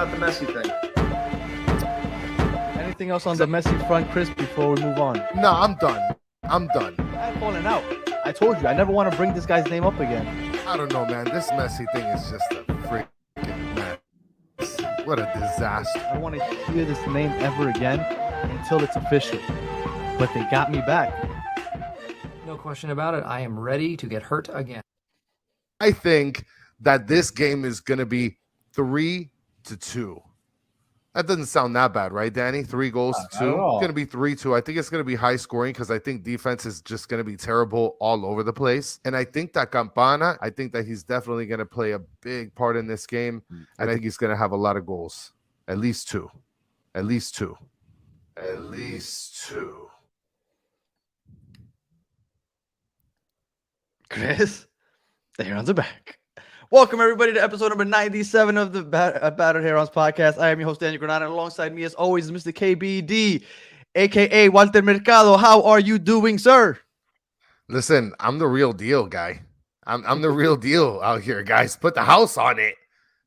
about the Messi thing? Anything else on the Messi front, Chris, before we move on? No, I'm done. I'm done. I'm falling out. I told you, I never want to bring this guy's name up again. I don't know, man. This Messi thing is just a freaking mess. What a disaster. I don't want to hear this name ever again until it's official. But they got me back. No question about it. I am ready to get hurt again. I think that this game is going to be 3-2. That doesn't sound that bad, right, Danny? 3 goals to 2. It's going to be 3-2. I think it's going to be high scoring because I think defense is just going to be terrible all over the place. And I think that Campana, I think that he's definitely going to play a big part in this game. And I think he's going to have a lot of goals. At least 2. At least 2. At least 2. Chris, the Herons are back. Welcome, everybody, to episode number 97 of the Battered Herons podcast. I am your host, Daniel Granada, and alongside me, as always, is Mr. KBD, a.k.a. Walter Mercado. How are you doing, sir? Listen, I'm the real deal, guy. I'm the real deal out here, guys. Put the house on it.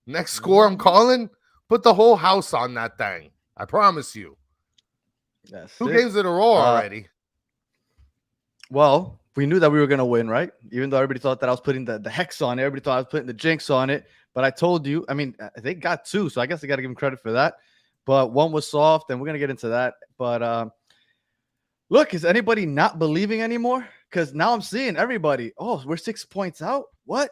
Next score I'm calling, put the whole house on that thing. I promise you. That's 2 games in a row already. Well, we knew that we were going to win, right? Even though everybody thought that I was putting the hex on it. Everybody thought I was putting the jinx on it. But I told you, I mean, they got 2, so I guess I got to give them credit for that. But 1 was soft, and we're going to get into that. But look, is anybody not believing anymore? Because now I'm seeing everybody, oh, we're 6 points out? What?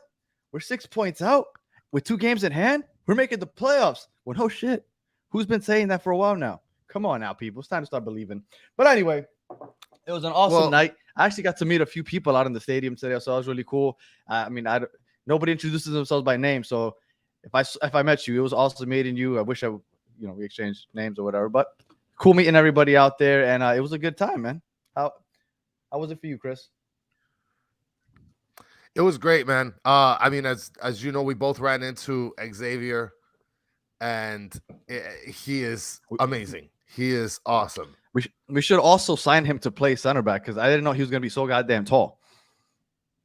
We're 6 points out with 2 games in hand? We're making the playoffs. Well, no shit. Who's been saying that for a while now? Come on now, people. It's time to start believing. But anyway, it was an awesome night. I actually got to meet a few people out in the stadium today, so that was really cool. I mean, nobody introduces themselves by name, so if I met you, it was awesome meeting you. I wish we exchanged names or whatever, but cool meeting everybody out there, and it was a good time, man. How was it for you, Chris? It was great, man. I mean, as you know, we both ran into Xavier, and he is amazing. He is awesome. We should also sign him to play center back because I didn't know he was going to be so goddamn tall.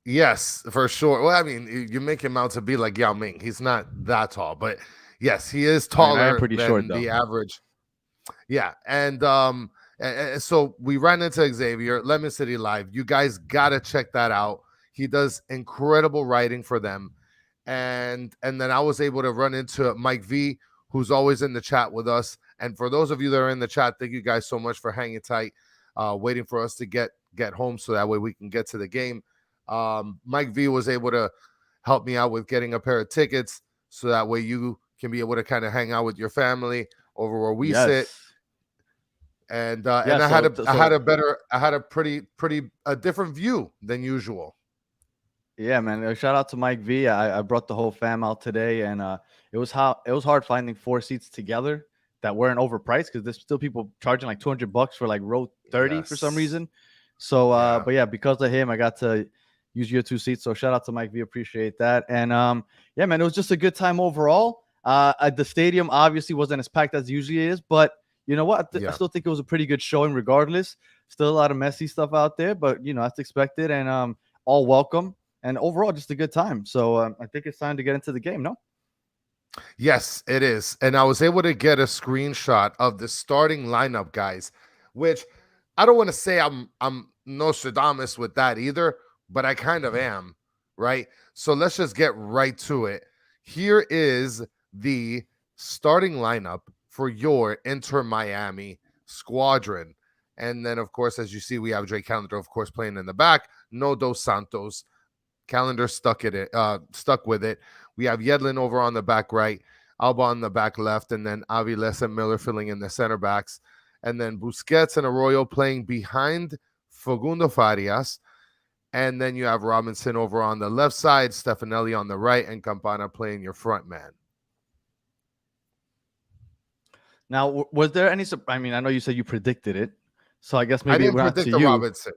Yes, for sure. Well, I mean, you make him out to be like Yao Ming. He's not that tall, but yes, he is taller than short, the average. Yeah, and so we ran into Xavier, Lemon City Live. You guys got to check that out. He does incredible writing for them. And then I was able to run into Mike V, who's always in the chat with us. And for those of you that are in the chat, thank you guys so much for hanging tight, waiting for us to get home so that way we can get to the game. Mike V was able to help me out with getting a pair of tickets so that way you can be able to kind of hang out with your family over where we sit. And I had a pretty different view than usual. Yeah, man. Shout out to Mike V. I brought the whole fam out today, and it was hard finding 4 seats together that weren't overpriced because there's still people charging like $200 for like row 30 for some reason. So, but yeah, because of him, I got to use your 2 seats. So shout out to Mike V. Appreciate that. And yeah, man, it was just a good time overall. The stadium obviously wasn't as packed as usually is, but you know what? I still think it was a pretty good showing regardless. Still a lot of messy stuff out there, but you know, that's expected and all welcome. And overall, just a good time. So I think it's time to get into the game, no? Yes, it is. And I was able to get a screenshot of the starting lineup, guys, which I don't want to say I'm Nostradamus with that either, but I kind of am, right? So let's just get right to it. Here is the starting lineup for your Inter Miami squadron. And then, of course, as you see, we have Drake Calendar, of course, playing in the back. No Dos Santos. Calendar stuck with it. We have Yedlin over on the back right, Alba on the back left, and then Aviles and Miller filling in the center backs. And then Busquets and Arroyo playing behind Facundo Farias. And then you have Robinson over on the left side, Stefanelli on the right, and Campana playing your front man. Now, was there any? I mean, I know you said you predicted it, so I guess maybe I didn't we're not predict to the you. Robinson.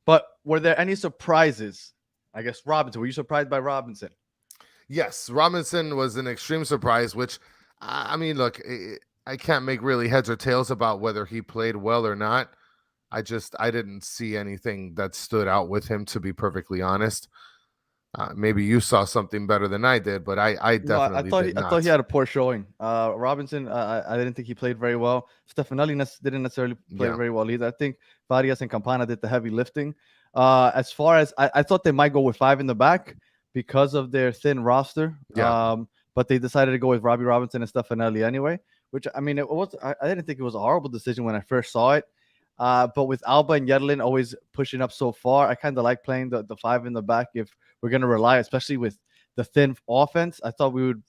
But were there any surprises? I guess Robinson. Were you surprised by Robinson? Yes, Robinson was an extreme surprise, which, I mean, look, I can't make really heads or tails about whether he played well or not. I didn't see anything that stood out with him, to be perfectly honest. Maybe you saw something better than I did, but I definitely did not. I thought he had a poor showing. Robinson, I didn't think he played very well. Stefanelli didn't necessarily play very well either. I think Varias and Campana did the heavy lifting. As far as I thought they might go with 5 in the back because of their thin roster. But they decided to go with Robbie Robinson and Stefanelli anyway, which, I mean, I didn't think it was a horrible decision when I first saw it. But with Alba and Yedlin always pushing up so far, I kind of like playing the 5 in the back if we're going to rely, especially with the thin offense. I thought we would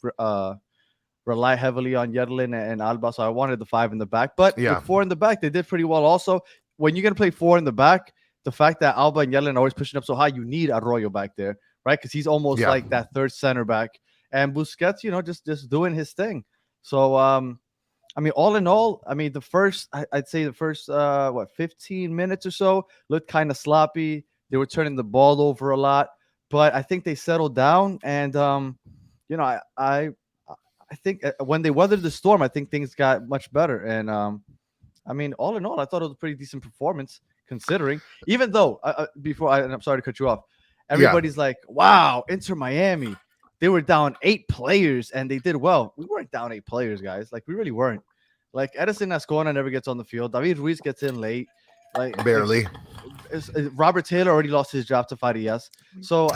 rely heavily on Yedlin and Alba, so I wanted the 5 in the back. But with 4 in the back, they did pretty well also. When you're going to play 4 in the back, the fact that Alba and Yedlin are always pushing up so high, you need Arroyo back there, right? Because he's almost like that third center back. And Busquets, just doing his thing. So, I mean, all in all, I mean, I'd say the first 15 minutes or so looked kind of sloppy. They were turning the ball over a lot, but I think they settled down. And, I think when they weathered the storm, I think things got much better. And, I mean, all in all, I thought it was a pretty decent performance considering, even though and I'm sorry to cut you off. Everybody's like, wow, Inter Miami. They were down 8 players and they did well. We weren't down 8 players, guys. Like, we really weren't. Like, Edison Ascona never gets on the field. David Ruiz gets in late. Like, barely. Robert Taylor already lost his job to Farias. So,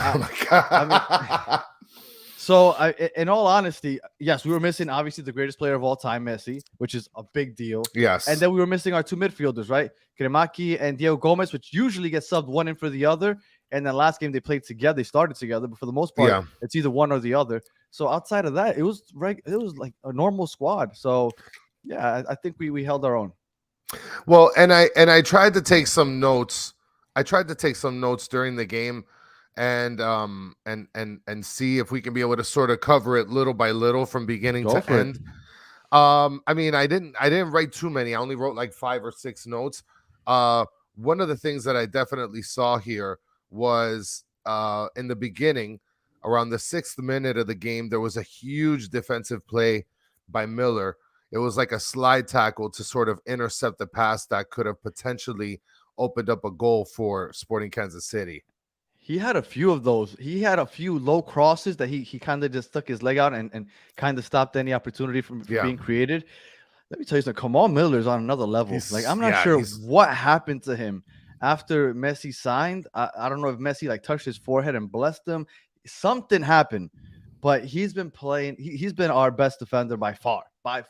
in all honesty, yes, we were missing obviously the greatest player of all time, Messi, which is a big deal. Yes. And then we were missing our 2 midfielders, right? Kremaki and Diego Gomez, which usually get subbed one in for the other. And then last game they played together. They started together, but for the most part, it's either one or the other. So outside of that, it was like a normal squad. So yeah, I think we held our own. Well, and I tried to take some notes. I tried to take some notes during the game and see if we can be able to sort of cover it little by little from beginning to end. I mean, I didn't write too many. I only wrote like 5 or 6 notes. One of the things that I definitely saw here was in the beginning, around the 6th minute of the game, there was a huge defensive play by Miller. It was like a slide tackle to sort of intercept the pass that could have potentially opened up a goal for Sporting Kansas City. He had a few of those. He had a few low crosses that he kind of just stuck his leg out and kind of stopped any opportunity from being created. Let me tell you something. Kamal Miller's on another level. I'm not sure what happened to him after Messi signed. I don't know if Messi like touched his forehead and blessed him. Something happened, but he's been playing. He's been our best defender by far, right?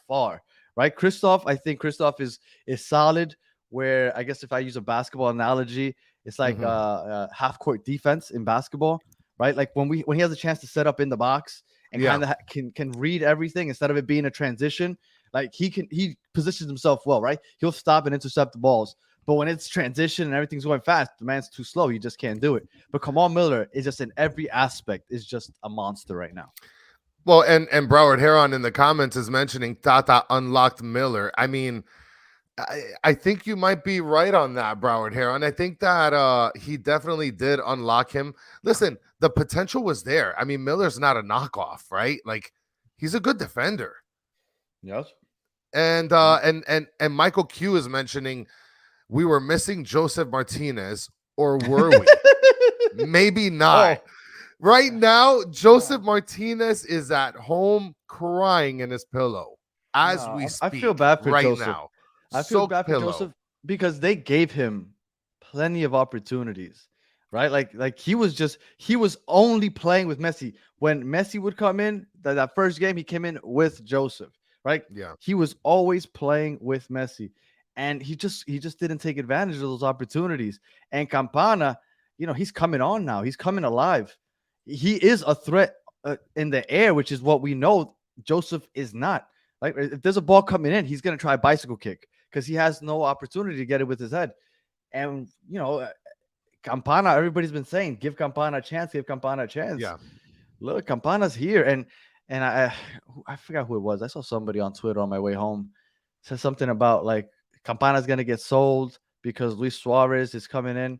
I think Christoph is solid. Where I guess if I use a basketball analogy, it's like half court defense in basketball, right? Like when he has a chance to set up in the box and kind of can read everything instead of it being a transition. Like he positions himself well, right? He'll stop and intercept the balls. But when it's transition and everything's going fast, the man's too slow. He just can't do it. But Kamal Miller is just in every aspect is just a monster right now. Well, and Broward Heron in the comments is mentioning Tata unlocked Miller. I mean, I think you might be right on that, Broward Heron. I think that he definitely did unlock him. Listen, the potential was there. I mean, Miller's not a knockoff, right? Like, he's a good defender. Yes. And Michael Q is mentioning we were missing Joseph Martinez, or were we? Maybe not. Oh. Right now, Joseph Martinez is at home crying in his pillow as we speak. I feel bad for right Joseph. Now. I feel bad for Joseph because they gave him plenty of opportunities, right? Like he was only playing with Messi. When Messi would come in, that first game, he came in with Joseph, right? Yeah. He was always playing with Messi. And he just didn't take advantage of those opportunities. And Campana, he's coming on now. He's coming alive. He is a threat in the air, which is what we know Joseph is not. Like, if there's a ball coming in, he's going to try a bicycle kick because he has no opportunity to get it with his head. And, Campana, everybody's been saying, give Campana a chance, give Campana a chance. Yeah. Look, Campana's here. And I forgot who it was. I saw somebody on Twitter on my way home said something about, like, Campana's going to get sold because Luis Suarez is coming in.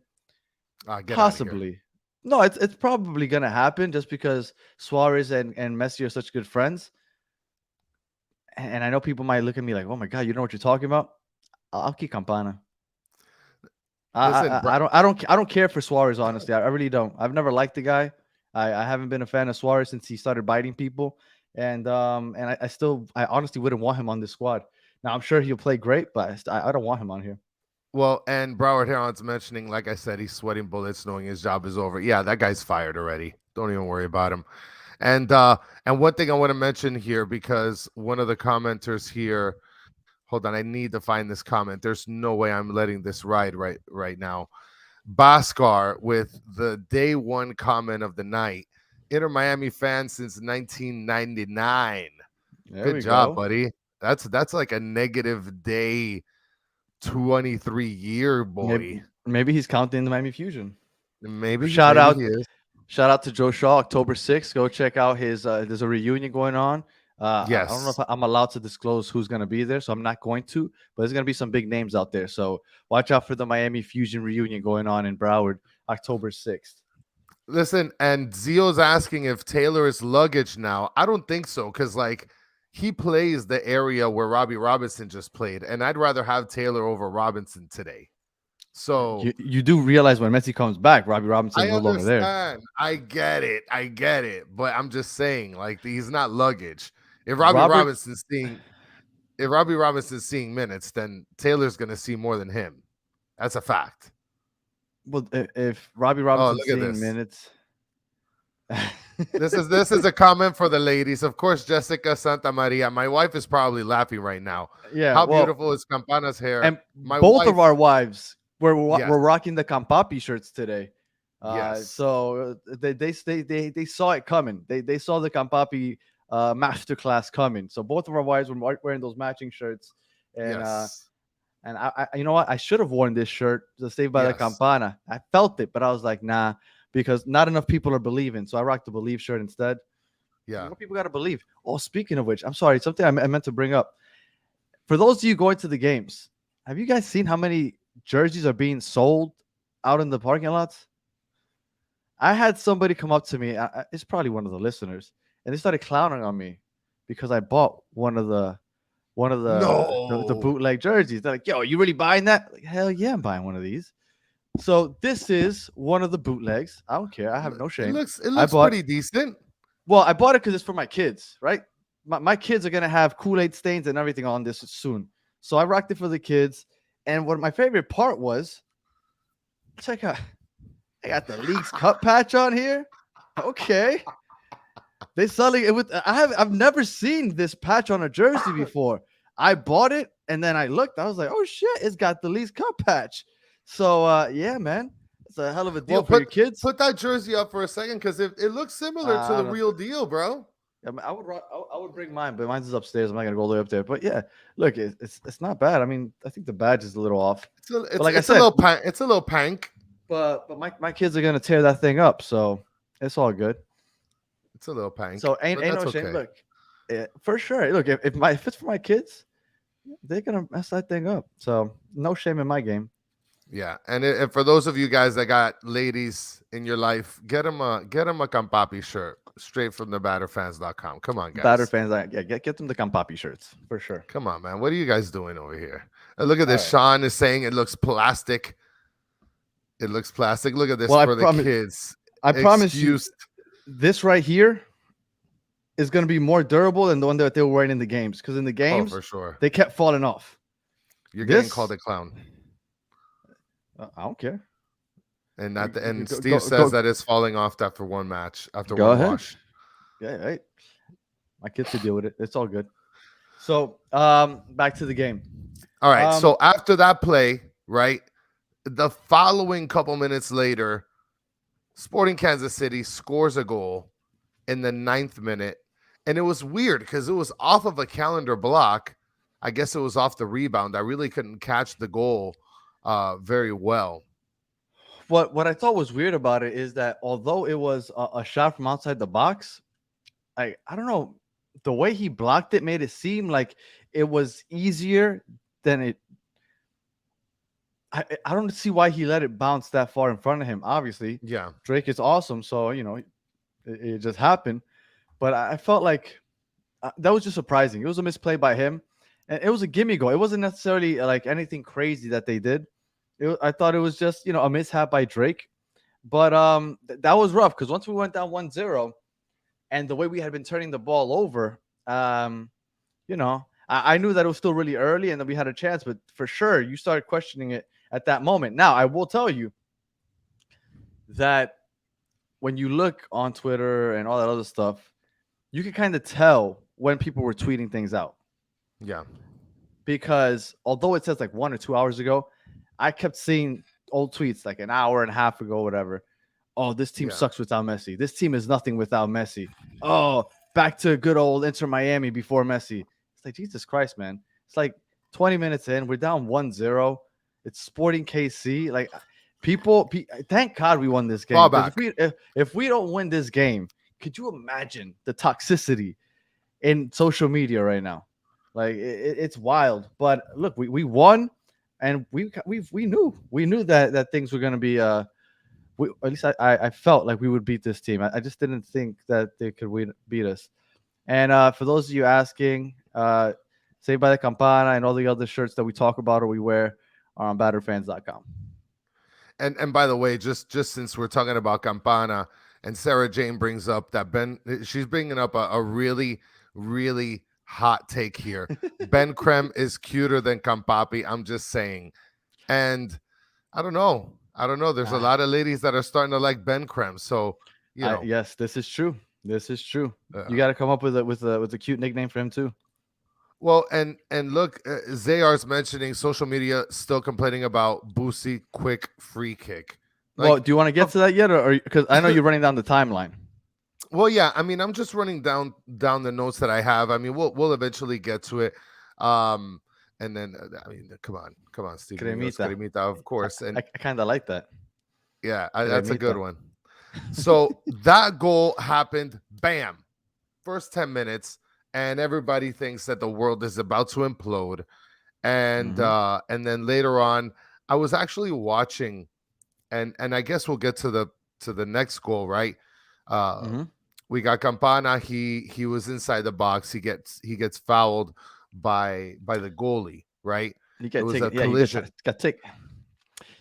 Possibly. No, it's probably going to happen just because Suarez and Messi are such good friends. And I know people might look at me like, oh my God, you know what you're talking about? I'll keep Campana. I don't care for Suarez, honestly. I really don't. I've never liked the guy. I haven't been a fan of Suarez since he started biting people, and I honestly wouldn't want him on this squad. Now I'm sure he'll play great, but I don't want him on here. Well, and Broward Heron's mentioning, like I said, he's sweating bullets knowing his job is over. Yeah, that guy's fired already. Don't even worry about him. And one thing I want to mention here, because one of the commenters here, hold on, I need to find this comment. There's no way I'm letting this ride right now. Bhaskar with the day one comment of the night. Inter Miami fan since 1999. Good job, buddy. That's like a negative day 23 year boy. Maybe he's counting the Miami Fusion. Maybe shout out to Joe Shaw, October 6th. Go check out his there's a reunion going on. Yes. I don't know if I'm allowed to disclose who's going to be there, so I'm not going to, but there's going to be some big names out there. So watch out for the Miami Fusion reunion going on in Broward, October 6th. Listen, and Zio's asking if Taylor is luggage now. I don't think so, because he plays the area where Robbie Robinson just played, and I'd rather have Taylor over Robinson today. So you do realize when Messi comes back, Robbie Robinson's no longer there. I get it. But I'm just saying, he's not luggage. If Robbie Robinson's seeing minutes, then Taylor's gonna see more than him. That's a fact. Well, if Robbie Robinson's seeing minutes. This is a comment for the ladies. Of course, Jessica Santa Maria. My wife is probably laughing right now. Yeah. How beautiful is Campana's hair? And both of our wives we're rocking the Campapi shirts today. So they saw it coming. They saw the Campapi masterclass coming. So both of our wives were wearing those matching shirts. And and I you know what? I should have worn this shirt to Saved by the Campana. I felt it, but I was like, nah, because not enough people are believing. So I rocked the Believe shirt instead. Yeah. More people got to believe. Oh, speaking of which, I'm sorry, something I meant to bring up. For those of you going to the games, have you guys seen how many jerseys are being sold out in the parking lots? I had somebody come up to me. It's probably one of the listeners, and they started clowning on me because I bought one of the bootleg jerseys. They're like, "Yo, you really buying that?" Like, hell yeah, I'm buying one of these. So this is one of the bootlegs. I don't care. I have no shame. It looks pretty decent. Well, I bought it because it's for my kids, right? My kids are gonna have Kool-Aid stains and everything on this soon, so I rocked it for the kids. And what my favorite part was, check out, I got the League's Cup patch on here. Okay, they selling it with. I've never seen this patch on a jersey before. I bought it and then I looked. I was like, oh shit, it's got the League's Cup patch. So yeah, man, it's a hell of a deal for your kids. Put that jersey up for a second because it looks similar to the real deal, bro. I would bring mine, but mine's is upstairs. I'm not gonna go all the way up there. But yeah, look, it's not bad. I mean, I think the badge is a little off. It's a little pank. But my kids are gonna tear that thing up, so it's all good. It's a little pank. So ain't no shame. Look, for sure. Look, if it's for my kids, they're gonna mess that thing up. So no shame in my game. Yeah, and for those of you guys that got ladies in your life, get them a Campapi shirt straight from the batterfans.com. Come on, guys. Batterfans, get them the Campapi shirts for sure. Come on, man. What are you guys doing over here? Look at this. Right. Sean is saying it looks plastic. It looks plastic. Look at this for the kids. I promise you, this right here is going to be more durable than the one that they were wearing in the games. Because in the games, for sure, they kept falling off. You're getting called a clown. I don't care. And Steve says that it's falling off after one match, after one wash. Yeah, right. My kids could deal with it. It's all good. So back to the game. All right. So after that play, right, the following couple minutes later, Sporting Kansas City scores a goal in the 9th minute. And it was weird because it was off of a calendar block. I guess it was off the rebound. I really couldn't catch the goal very well. What I thought was weird about it is that although it was a shot from outside the box, I don't know, the way he blocked it made it seem like it was easier than it. I don't see why he let it bounce that far in front of him. Obviously, yeah, Drake is awesome, so it just happened. But I felt like that was just surprising. It was a misplay by him, and it was a gimme goal. It wasn't necessarily like anything crazy that they did. I thought it was just a mishap by Drake. But that was rough because once we went down 1-0, and the way we had been turning the ball over, you know, I knew that it was still really early and that we had a chance, but for sure you started questioning it at that moment. Now, I will tell you that when you look on Twitter and all that other stuff, you can kind of tell when people were tweeting things out. Yeah. Because although it says like 1 or 2 hours ago, I kept seeing old tweets like an hour and a half ago, whatever. Oh, this team sucks without Messi. This team is nothing without Messi. Oh, back to good old Inter Miami before Messi. It's like, Jesus Christ, man. It's like 20 minutes in. We're down 1-0. It's Sporting KC. Like, people, thank God we won this game. If we don't win this game, could you imagine the toxicity in social media right now? Like, it's wild. But look, we won, and we knew that things were going to be at least I felt like we would beat this team. I just didn't think that they could beat us. And for those of you asking, Saved by the Campana and all the other shirts that we talk about or we wear are on batterfans.com. And by the way, just since we're talking about Campana and Sarah Jane brings up that she's bringing up a really, really hot take here. Ben Creme is cuter than Campapi. I'm just saying. And I don't know. There's a lot of ladies that are starting to like Ben Creme. So, you know. Yes, this is true. You got to come up with a cute nickname for him too. Well, and look, Zayar's mentioning social media still complaining about Boosie quick free kick. Like, well, do you want to get to that yet, or because I know you're running down the timeline? Well, yeah. I mean, I'm just running down the notes that I have. I mean, we'll eventually get to it. And then I mean, come on, Steve. Cremita, of course. And I kind of like that. Yeah, that's a good one. So that goal happened. Bam, first 10 minutes. And everybody thinks that the world is about to implode. And and then later on, I was actually watching, and I guess we'll get to the next goal, right? We got Campana. He was inside the box. He gets fouled by the goalie, right? It was a collision. Got ticked.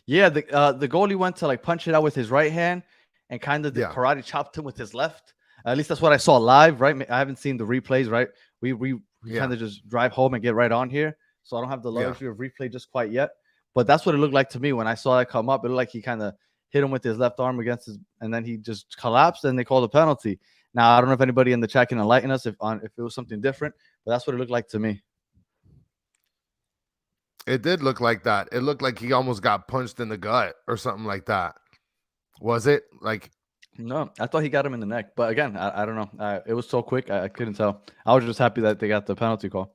Yeah, the goalie went to like punch it out with his right hand and kind of karate chopped him with his left. At least that's what I saw live, right? I haven't seen the replays, right? We kind of just drive home and get right on here. So I don't have the luxury of replay just quite yet. But that's what it looked like to me when I saw that come up. It looked like he kind of hit him with his left arm against his, and then he just collapsed and they called a penalty. Now, I don't know if anybody in the chat can enlighten us if it was something different, but that's what it looked like to me. It did look like that. It looked like he almost got punched in the gut or something like that. Was it? Like... No, I thought he got him in the neck. But again, I don't know. It was so quick, I couldn't tell. I was just happy that they got the penalty call.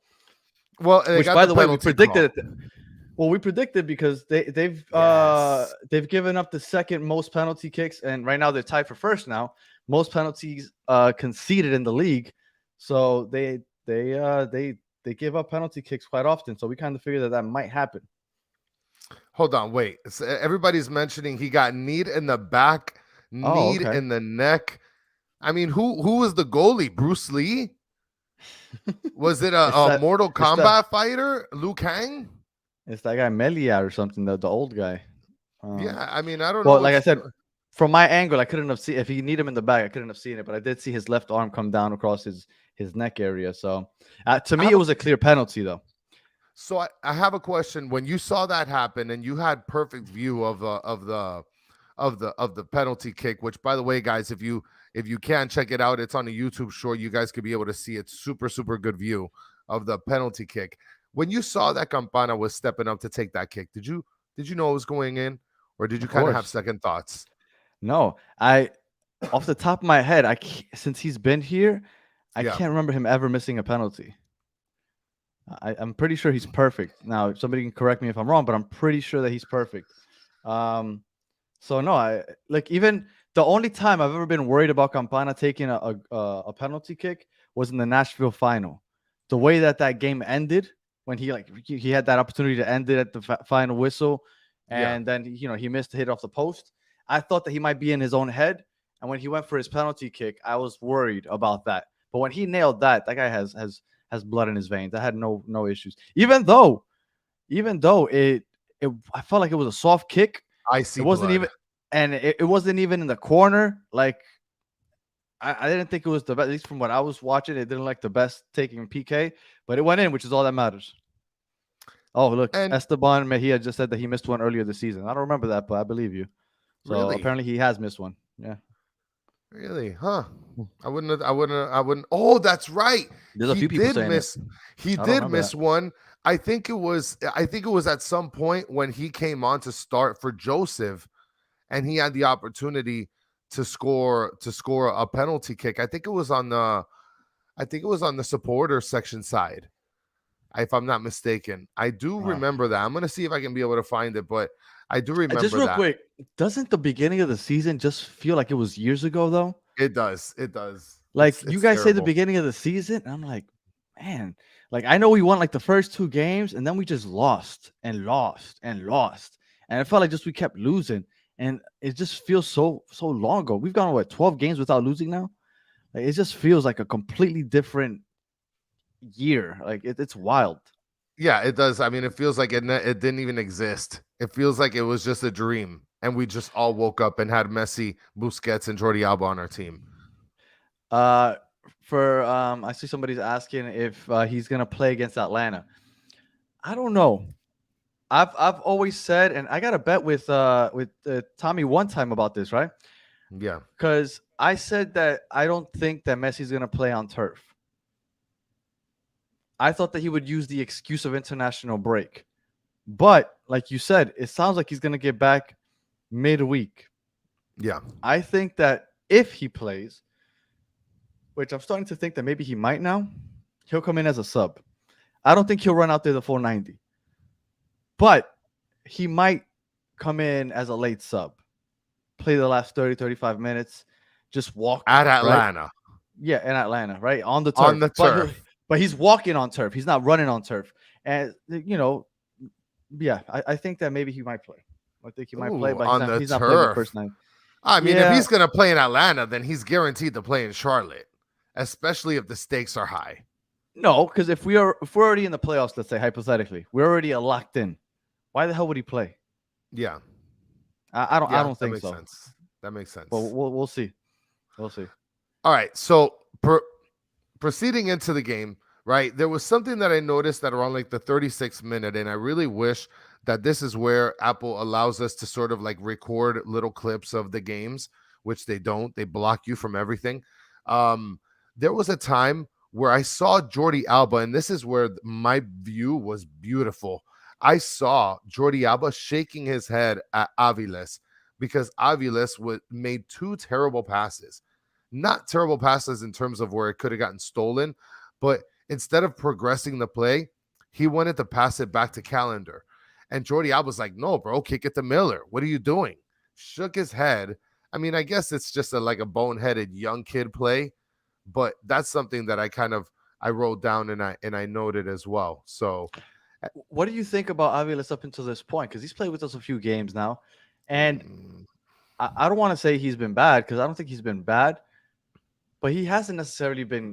Well, which, by the way, we predicted it. Well, we predicted because they've given up the second most penalty kicks, and right now they're tied for first now. Most penalties conceded in the league. So they give up penalty kicks quite often. So we kind of figured that might happen. Hold on, wait. So everybody's mentioning he got kneed in the back. In the neck. I mean, who was the goalie? Bruce Lee? Was it a Mortal Kombat fighter? Liu Kang? It's that guy Melia or something, the old guy. Yeah, I mean, I don't know. Well, like I said, from my angle, I couldn't have seen if he need him in the back. I couldn't have seen it, but I did see his left arm come down across his neck area. So to me, it was a clear penalty, though. So I have a question. When you saw that happen and you had perfect view of the penalty kick, which, by the way, guys, if you can check it out, it's on the YouTube short. You guys could be able to see it. Super good view of the penalty kick. When you saw that Campana was stepping up to take that kick, did you know it was going in, or did you kind of have second thoughts? No, off the top of my head, since he's been here, I can't remember him ever missing a penalty. I'm pretty sure he's perfect. Now, somebody can correct me if I'm wrong, but I'm pretty sure that he's perfect. So no, even the only time I've ever been worried about Campana taking a penalty kick was in the Nashville final. The way that game ended, when he had that opportunity to end it at the final whistle, and then he missed the hit off the post. I thought that he might be in his own head, and when he went for his penalty kick, I was worried about that. But when he nailed that guy has blood in his veins. I had no issues. Even though I felt like it was a soft kick. I see. It wasn't blood. and it wasn't even in the corner. Like I didn't think it was the best. At least from what I was watching, it didn't like the best taking PK, but it went in, which is all that matters. Oh, look, And Esteban Mejia just said that he missed one earlier this season. I don't remember that, but I believe you. So really? apparently he has missed one. Yeah. Really? Huh? I wouldn't. Oh, that's right. There's a few people saying miss. it. He did miss one. I think it was at some point when he came on to start for Joseph, and he had the opportunity to score a penalty kick. I think it was on the supporter section side, if I'm not mistaken. I do remember that. I'm gonna see if I can be able to find it, but I do remember just real that. quick, doesn't the beginning of the season just feel like it was years ago though? It does. Like you guys say the beginning of the season, and I'm like, man, like I know we won like the first 2 games, and then we just lost and lost and lost. And it felt like just we kept losing. And it just feels so long ago. We've gone 12 games without losing now. Like, it just feels like a completely different year. Like it's wild. Yeah, it does. I mean, it feels like it didn't even exist. It feels like it was just a dream, and we just all woke up and had Messi, Busquets, and Jordi Alba on our team. I see somebody's asking if he's gonna play against Atlanta. I don't know. I've always said, and I got a bet with Tommy one time about this, right? Yeah, because I said that I don't think that Messi's gonna play on turf. I thought that he would use the excuse of international break. But like you said, it sounds like he's going to get back midweek. Yeah. I think that if he plays, which I'm starting to think that maybe he might now, he'll come in as a sub. I don't think he'll run out there the full 90. But he might come in as a late sub. Play the last 30, 35 minutes. Just walk. At Atlanta. Right? Yeah, in Atlanta, right? On the turf. On the turf. But he's walking on turf. He's not running on turf. And, yeah, I think that maybe he might play. I think he might play, but he's not playing the first night. I mean, if he's going to play in Atlanta, then he's guaranteed to play in Charlotte, especially if the stakes are high. No, because if we're already in the playoffs, let's say, hypothetically, we're already locked in. Why the hell would he play? Yeah. I don't think so. Sense. That makes sense. But we'll see. We'll see. All right, so proceeding into the game, right, there was something that I noticed that around like the 36th minute, and I really wish that this is where Apple allows us to sort of like record little clips of the games, which they don't. They block you from everything. There was a time where I saw Jordi Alba, and this is where my view was beautiful. I saw Jordi Alba shaking his head at Aviles because Aviles made 2 terrible passes. Not terrible passes in terms of where it could have gotten stolen, but instead of progressing the play, he wanted to pass it back to Calendar. And Jordi Alba's like, no, bro, kick it to Miller. What are you doing? Shook his head. I mean, I guess it's just like a boneheaded young kid play, but that's something that I wrote down and I noted as well. So what do you think about Aviles up until this point? Because he's played with us a few games now. And I don't want to say he's been bad, because I don't think he's been bad. But he hasn't necessarily been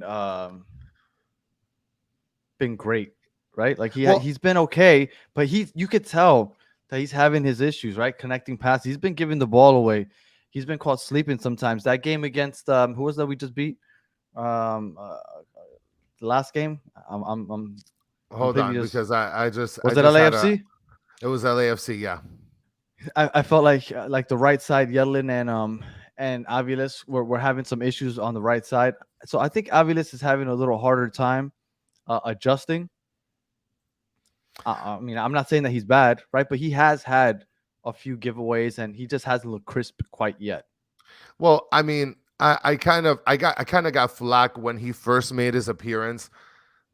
great, right? Like he's been okay, but you could tell that he's having his issues, right? Connecting passes. He's been giving the ball away. He's been caught sleeping sometimes. That game against who was that we just beat? The last game. Hold on, because I just was it LAFC? It was LAFC, yeah. I felt like the right side, Yedlin and Aviles were having some issues on the right side. So I think Aviles is having a little harder time adjusting. I mean, I'm not saying that he's bad, right? But he has had a few giveaways, and he just hasn't looked crisp quite yet. Well, I mean, I kind of got flack when he first made his appearance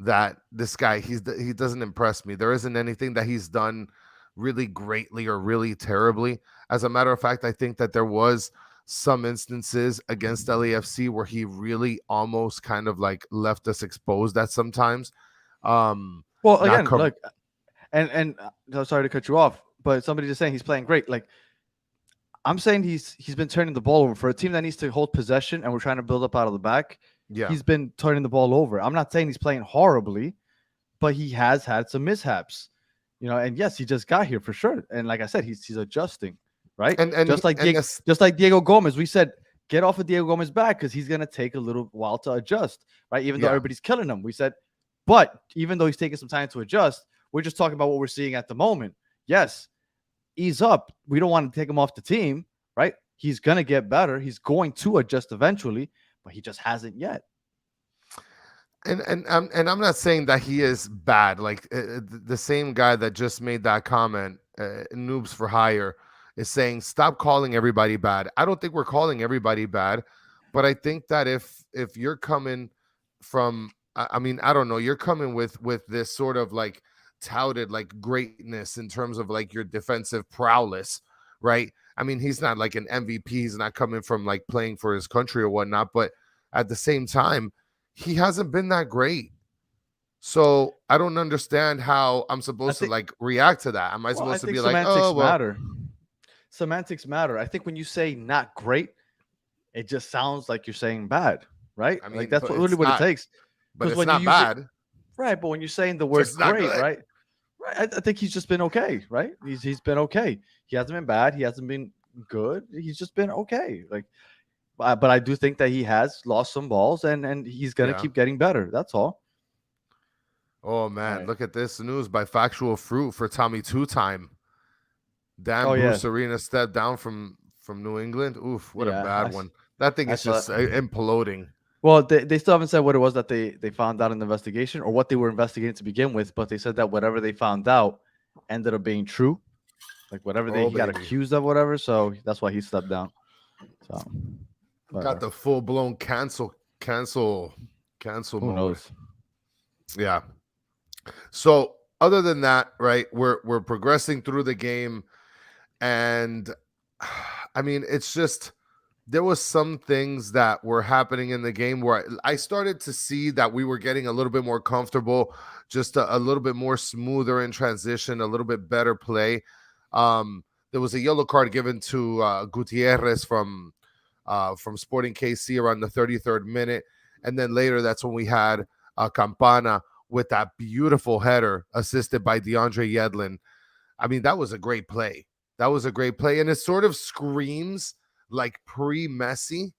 that this guy, he doesn't impress me. There isn't anything that he's done really greatly or really terribly. As a matter of fact, I think that there was some instances against LAFC where he really almost kind of like left us exposed at sometimes. Well, again, look, and sorry to cut you off, but somebody just saying he's playing great. Like, I'm saying he's been turning the ball over for a team that needs to hold possession, and we're trying to build up out of the back. Yeah, he's been turning the ball over. I'm not saying he's playing horribly, but he has had some mishaps, and yes, he just got here for sure. And like I said, he's adjusting. right? And Just like Diego Gomez, we said get off of Diego Gomez back because he's gonna take a little while to adjust, right? Even though everybody's killing him, we said, but even though he's taking some time to adjust, we're just talking about what we're seeing at the moment. Yes, ease up. We don't want to take him off the team, right? He's gonna get better. He's going to adjust eventually, but he just hasn't yet. And I'm not saying that he is bad. Like the same guy that just made that comment, Noobs for Hire, is saying stop calling everybody bad. I don't think we're calling everybody bad, but I think that if you're coming from, I mean, I don't know, you're coming with this sort of like touted like greatness in terms of like your defensive prowess, right? I mean, he's not like an MVP. He's not coming from like playing for his country or whatnot, but at the same time, he hasn't been that great. So I don't understand how I'm supposed to like react to that. Am I supposed to be like, oh, well, matter. Semantics matter. I think when you say not great, it just sounds like you're saying bad, right? I mean, like that's really what it takes. But it's not bad. Right, but when you're saying the word great, right? Right, I think he's just been okay, right? He's been okay. He hasn't been bad. He hasn't been good. He's just been okay. Like, but I do think that he has lost some balls, and he's gonna keep getting better. That's all. Oh man, look at this news by Factual Fruit for Tommy Two Time. Damn, Bruce Arena stepped down from New England. Oof, what a bad one. That thing is just imploding. Well, they still haven't said what it was that they found out in the investigation or what they were investigating to begin with, but they said that whatever they found out ended up being true. Like whatever he got accused of, whatever. So that's why he stepped down. So got the full-blown cancel Who mode. Knows? Yeah. So other than that, right, we're progressing through the game, and I mean, it's just there was some things that were happening in the game where I started to see that we were getting a little bit more comfortable, just a little bit more smoother in transition, a little bit better play. There was a yellow card given to Gutierrez from Sporting KC around the 33rd minute, and then later that's when we had Campana with that beautiful header assisted by DeAndre Yedlin. I mean, that was a great play. And it sort of screams like pre-Messi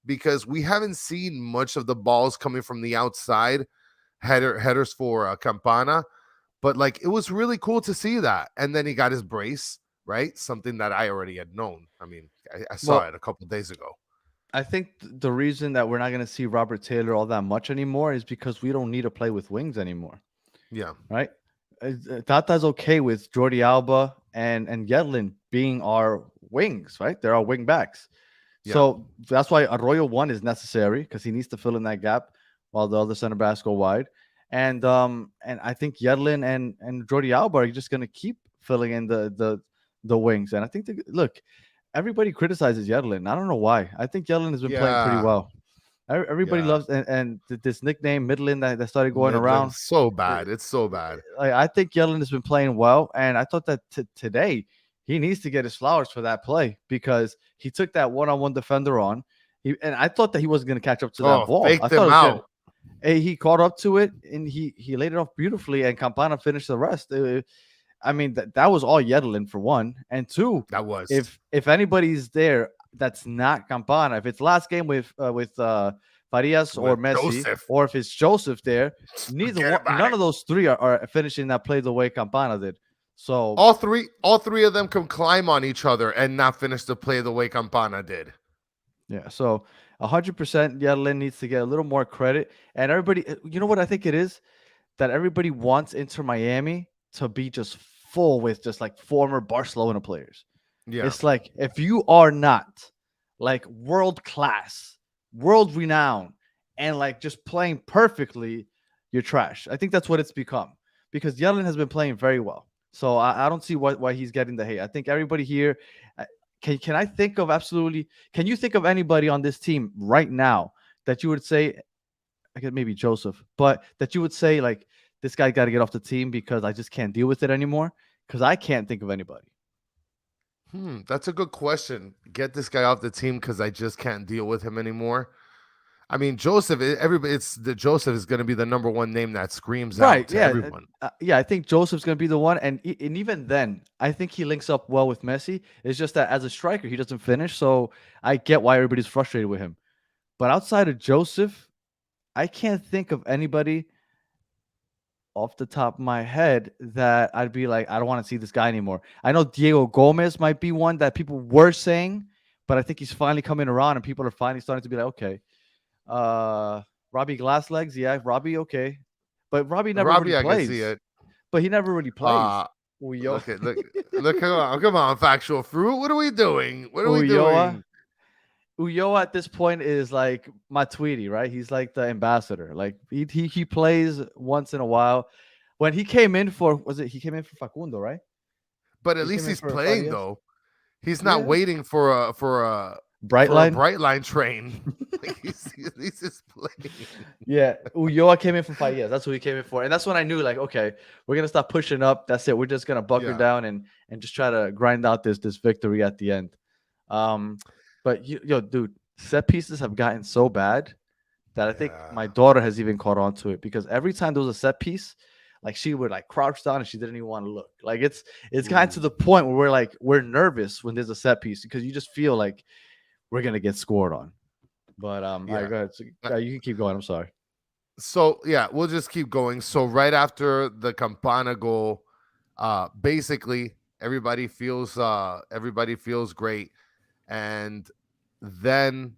because we haven't seen much of the balls coming from the outside, headers for Campana, but like it was really cool to see that. And then he got his brace, right? Something that I already had known. I mean, I saw it a couple of days ago. I think the reason that we're not going to see Robert Taylor all that much anymore is because we don't need to play with wings anymore. Yeah. Right? Tata's okay with Jordi Alba and Yedlin being our wings, right? They're our wing backs. Yeah. So that's why Arroyo 1 is necessary because he needs to fill in that gap while the other center backs go wide. And I think Yedlin and Jordi Alba are just going to keep filling in the wings. And I think, look, everybody criticizes Yedlin. I don't know why. I think Yedlin has been playing pretty well. Everybody loves and this nickname Midland that started going around. So bad. It's so bad. I think Yedlin has been playing well, and I thought that today he needs to get his flowers for that play because he took that one-on-one defender on. And I thought that he wasn't going to catch up to that ball. Faked him out. He caught up to it, and he laid it off beautifully, and Campana finished the rest. I mean, that was all Yedlin for one. And two, that was if anybody's there that's not Campana, if it's last game with Farias or Messi, Joseph. Or if it's Joseph there, none of those three are finishing that play the way Campana did. So all three of them can climb on each other and not finish the play the way Campana did. Yeah, so 100% Yedlin needs to get a little more credit. And everybody, you know what I think it is? That everybody wants Inter Miami to be just full with just like former Barcelona players. Yeah. It's like if you are not like world class, world renowned, and like just playing perfectly, you're trash. I think that's what it's become because Yedlin has been playing very well. So I don't see why he's getting the hate. I think everybody here, can I think of can you think of anybody on this team right now that you would say, I guess maybe Joseph, but that you would say like, this guy got to get off the team because I just can't deal with it anymore? Because I can't think of anybody. That's a good question. Get this guy off the team because I just can't deal with him anymore. I mean, Joseph. Joseph is going to be the number one name that screams Right? out to Yeah, everyone. yeah. I think Joseph's gonna be the one, and even then, I think he links up well with Messi. It's just that as a striker, he doesn't finish, so I get why everybody's frustrated with him. But outside of Joseph, I can't think of anybody off the top of my head that I'd be like, I don't want to see this guy anymore. I know Diego Gomez might be one that people were saying, but I think he's finally coming around, and people are finally starting to be like, okay. Robbie Glasslegs, yeah, Robbie, okay. But Robbie never really I can see plays. it. But he never really plays. Look, come on, factual fruit. What are we doing? What are we doing? Ulloa at this point is like my Tweety, right? He's like the ambassador. Like he plays once in a while. When he came in for he came in for Facundo, right? But at least he's playing though. He's not waiting for a bright line train. he's just playing. Yeah, Ulloa came in for 5 years. That's what he came in for, and that's when I knew, like, okay, we're gonna stop pushing up. That's it. We're just gonna bunker down and just try to grind out this victory at the end. But dude, set pieces have gotten so bad that I think my daughter has even caught on to it, because every time there was a set piece, like she would like crouch down and she didn't even want to look. Like it's gotten to the point where we're nervous when there's a set piece, because you just feel like we're gonna get scored on. But all right, go ahead. So, you can keep going. I'm sorry. So we'll just keep going. So right after the Campana goal, basically everybody feels great. And then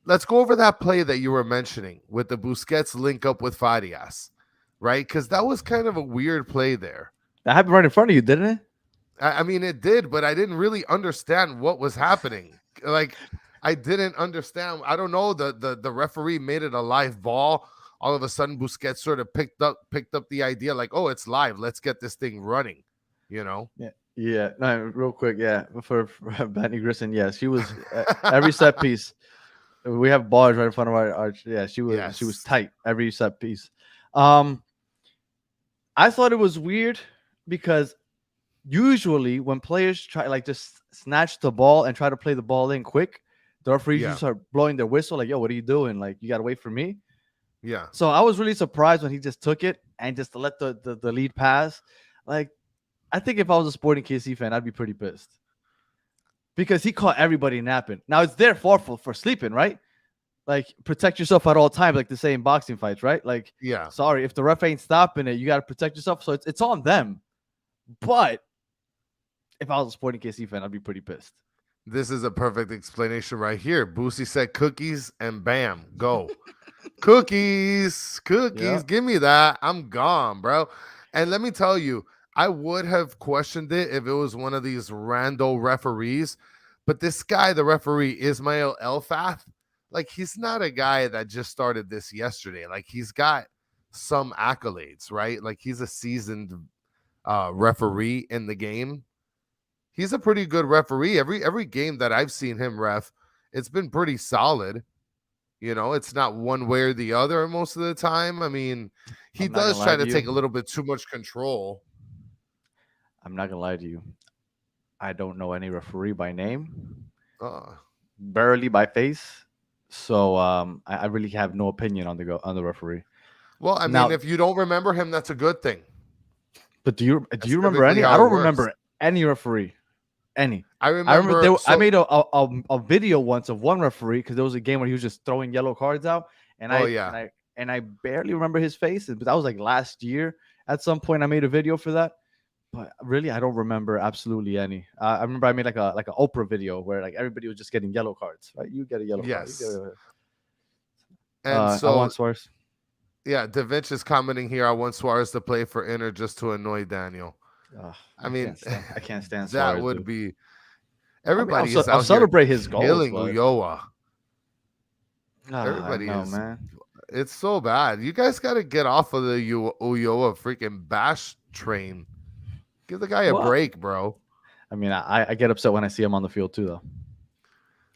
let's go over that play that you were mentioning with the Busquets link up with Farias, right? Because that was kind of a weird play there. That happened right in front of you, didn't it? I mean, it did, but I didn't really understand what was happening. Like, I didn't understand. I don't know. The referee made it a live ball. All of a sudden, Busquets sort of picked up the idea, like, oh, it's live. Let's get this thing running, you know? Yeah. Yeah, no, real quick, for Benny Grisson, yes, she was every set piece. We have bars right in front of our arch. Yeah, she was tight every set piece. I thought it was weird because usually when players try just snatch the ball and try to play the ball in quick, the referees just start blowing their whistle like, "Yo, what are you doing? Like, you gotta wait for me." Yeah. So I was really surprised when he just took it and just let the lead pass. Like, I think if I was a Sporting KC fan, I'd be pretty pissed, because he caught everybody napping. Now it's their fault for sleeping, right? Like, protect yourself at all times, like they say in boxing fights, right? Like, sorry, if the ref ain't stopping it, you got to protect yourself. So it's on them. But if I was a Sporting KC fan, I'd be pretty pissed. This is a perfect explanation right here. Boosie said cookies, and bam, go. Cookies, give me that. I'm gone, bro. And let me tell you, I would have questioned it if it was one of these rando referees. But this guy, the referee, Ismail Elfath, like, he's not a guy that just started this yesterday. Like, he's got some accolades, right? Like, he's a seasoned referee in the game. He's a pretty good referee. Every game that I've seen him ref, it's been pretty solid. You know, it's not one way or the other most of the time. I mean, he does try to take a little bit too much control. I'm not gonna lie to you. I don't know any referee by name, barely by face. So I really have no opinion on the referee. Well, I mean, if you don't remember him, that's a good thing. But do you remember any? I don't remember any referee. Any. I remember. I made a video once of one referee, because there was a game where he was just throwing yellow cards out, and I barely remember his face. But that was like last year. At some point, I made a video for that. But really, I don't remember absolutely any. I remember I made like an Oprah video where like everybody was just getting yellow cards. Right? You get a yellow card. And so I want Suarez. Yeah, Da Vinci is commenting here. I want Suarez to play for Inter just to annoy Daniel. I mean, I can't stand that. Suarez, Would dude. Be everybody. I'll celebrate his goals. Killing Ulloa. Everybody is, man. It's so bad. You guys got to get off of the Ulloa freaking bash train. Give the guy a break, bro. I mean, I get upset when I see him on the field too, though.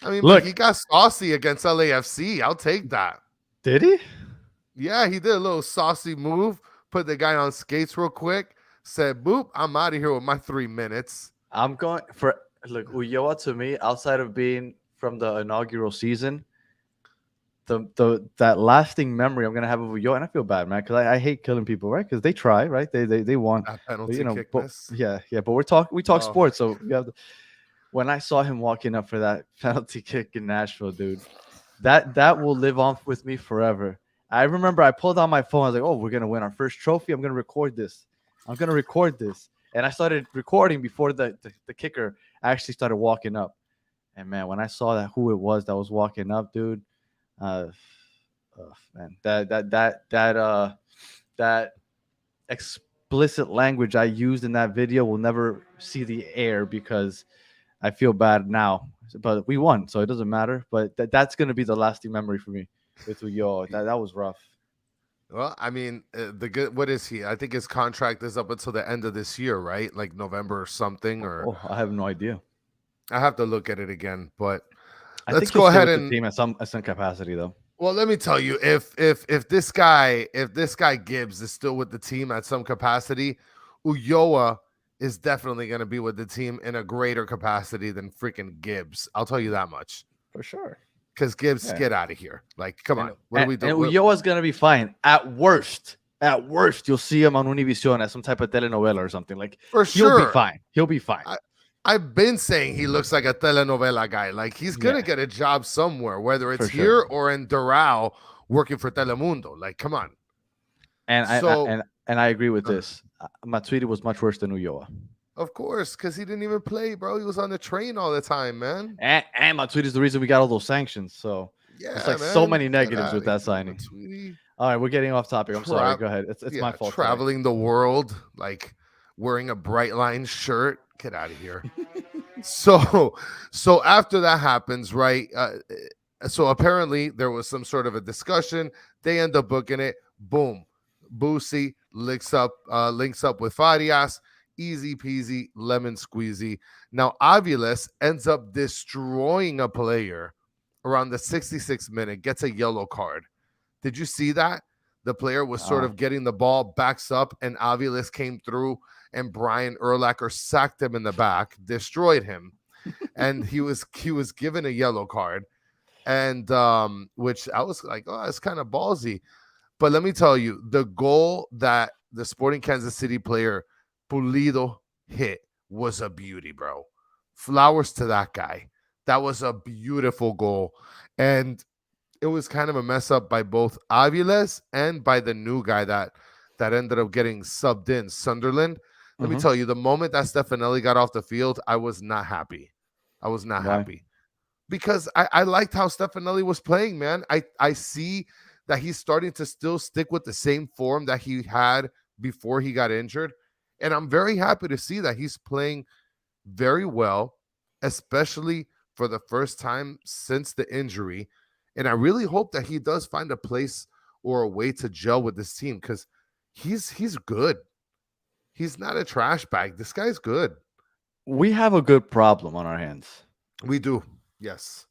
I mean, look, he got saucy against LAFC. I'll take that. Did he? Yeah, he did a little saucy move. Put the guy on skates real quick. Said, boop, I'm out of here with my 3 minutes. I'm going for, look, Ulloa to me, outside of being from the inaugural season, that lasting memory I'm gonna have of Ulloa, and I feel bad, man, because I hate killing people, right? Because they try, right? They want that penalty but, kick but, miss. yeah. But we talk sports, so we have. When I saw him walking up for that penalty kick in Nashville, dude, that will live on with me forever. I remember I pulled out my phone. I was like, "Oh, we're gonna win our first trophy. I'm gonna record this. And I started recording before the kicker actually started walking up. And man, when I saw that who it was that was walking up, dude, man, that explicit language I used in that video will never see the air because I feel bad now. But we won, so it doesn't matter. But that's gonna be the lasting memory for me with Ulloa. That was rough. Well, I mean, what is he? I think his contract is up until the end of this year, right? Like November or something. Or I have no idea. I have to look at it again. But let's go ahead and the team at some capacity, though. Well, let me tell you, if this guy Gibbs is still with the team at some capacity, Ulloa is definitely going to be with the team in a greater capacity than freaking Gibbs. I'll tell you that much for sure. Because Gibbs, get out of here! Like, come on, what are we doing? And Ulloa's going to be fine. At worst, you'll see him on Univision as some type of telenovela or something. Like, for sure, He'll be fine. I've been saying he looks like a telenovela guy. Like, he's gonna get a job somewhere, whether it's here or in Doral working for Telemundo. Like, come on. And I agree with this. Matuidi was much worse than Ulloa. Of course, because he didn't even play, bro. He was on the train all the time, man. And Matuidi is the reason we got all those sanctions. So it's like so many negatives with that signing. Matuidi. All right, we're getting off topic. I'm sorry. Go ahead. It's my fault. Traveling the world, like wearing a bright line shirt. Get out of here. So after that happens, right? So apparently there was some sort of a discussion. They end up booking it. Boom. Boosie links up with Farias. Easy peasy, lemon squeezy. Now Aviles ends up destroying a player around the 66th minute, gets a yellow card. Did you see that? The player was sort of getting the ball, backs up, and Aviles came through, and Brian Urlacher sacked him in the back, destroyed him, and he was given a yellow card, and which I was like, oh, it's kind of ballsy. But let me tell you, the goal that the Sporting Kansas City player Pulido hit was a beauty, bro. Flowers to that guy. That was a beautiful goal, and it was kind of a mess up by both Aviles and by the new guy that ended up getting subbed in, Sunderland. Let me tell you, the moment that Stefanelli got off the field, I was not happy. I was not happy because I liked how Stefanelli was playing, man. I see that he's starting to still stick with the same form that he had before he got injured. And I'm very happy to see that he's playing very well, especially for the first time since the injury. And I really hope that he does find a place or a way to gel with this team because he's good. He's not a trash bag. This guy's good. We have a good problem on our hands. We do. Yes.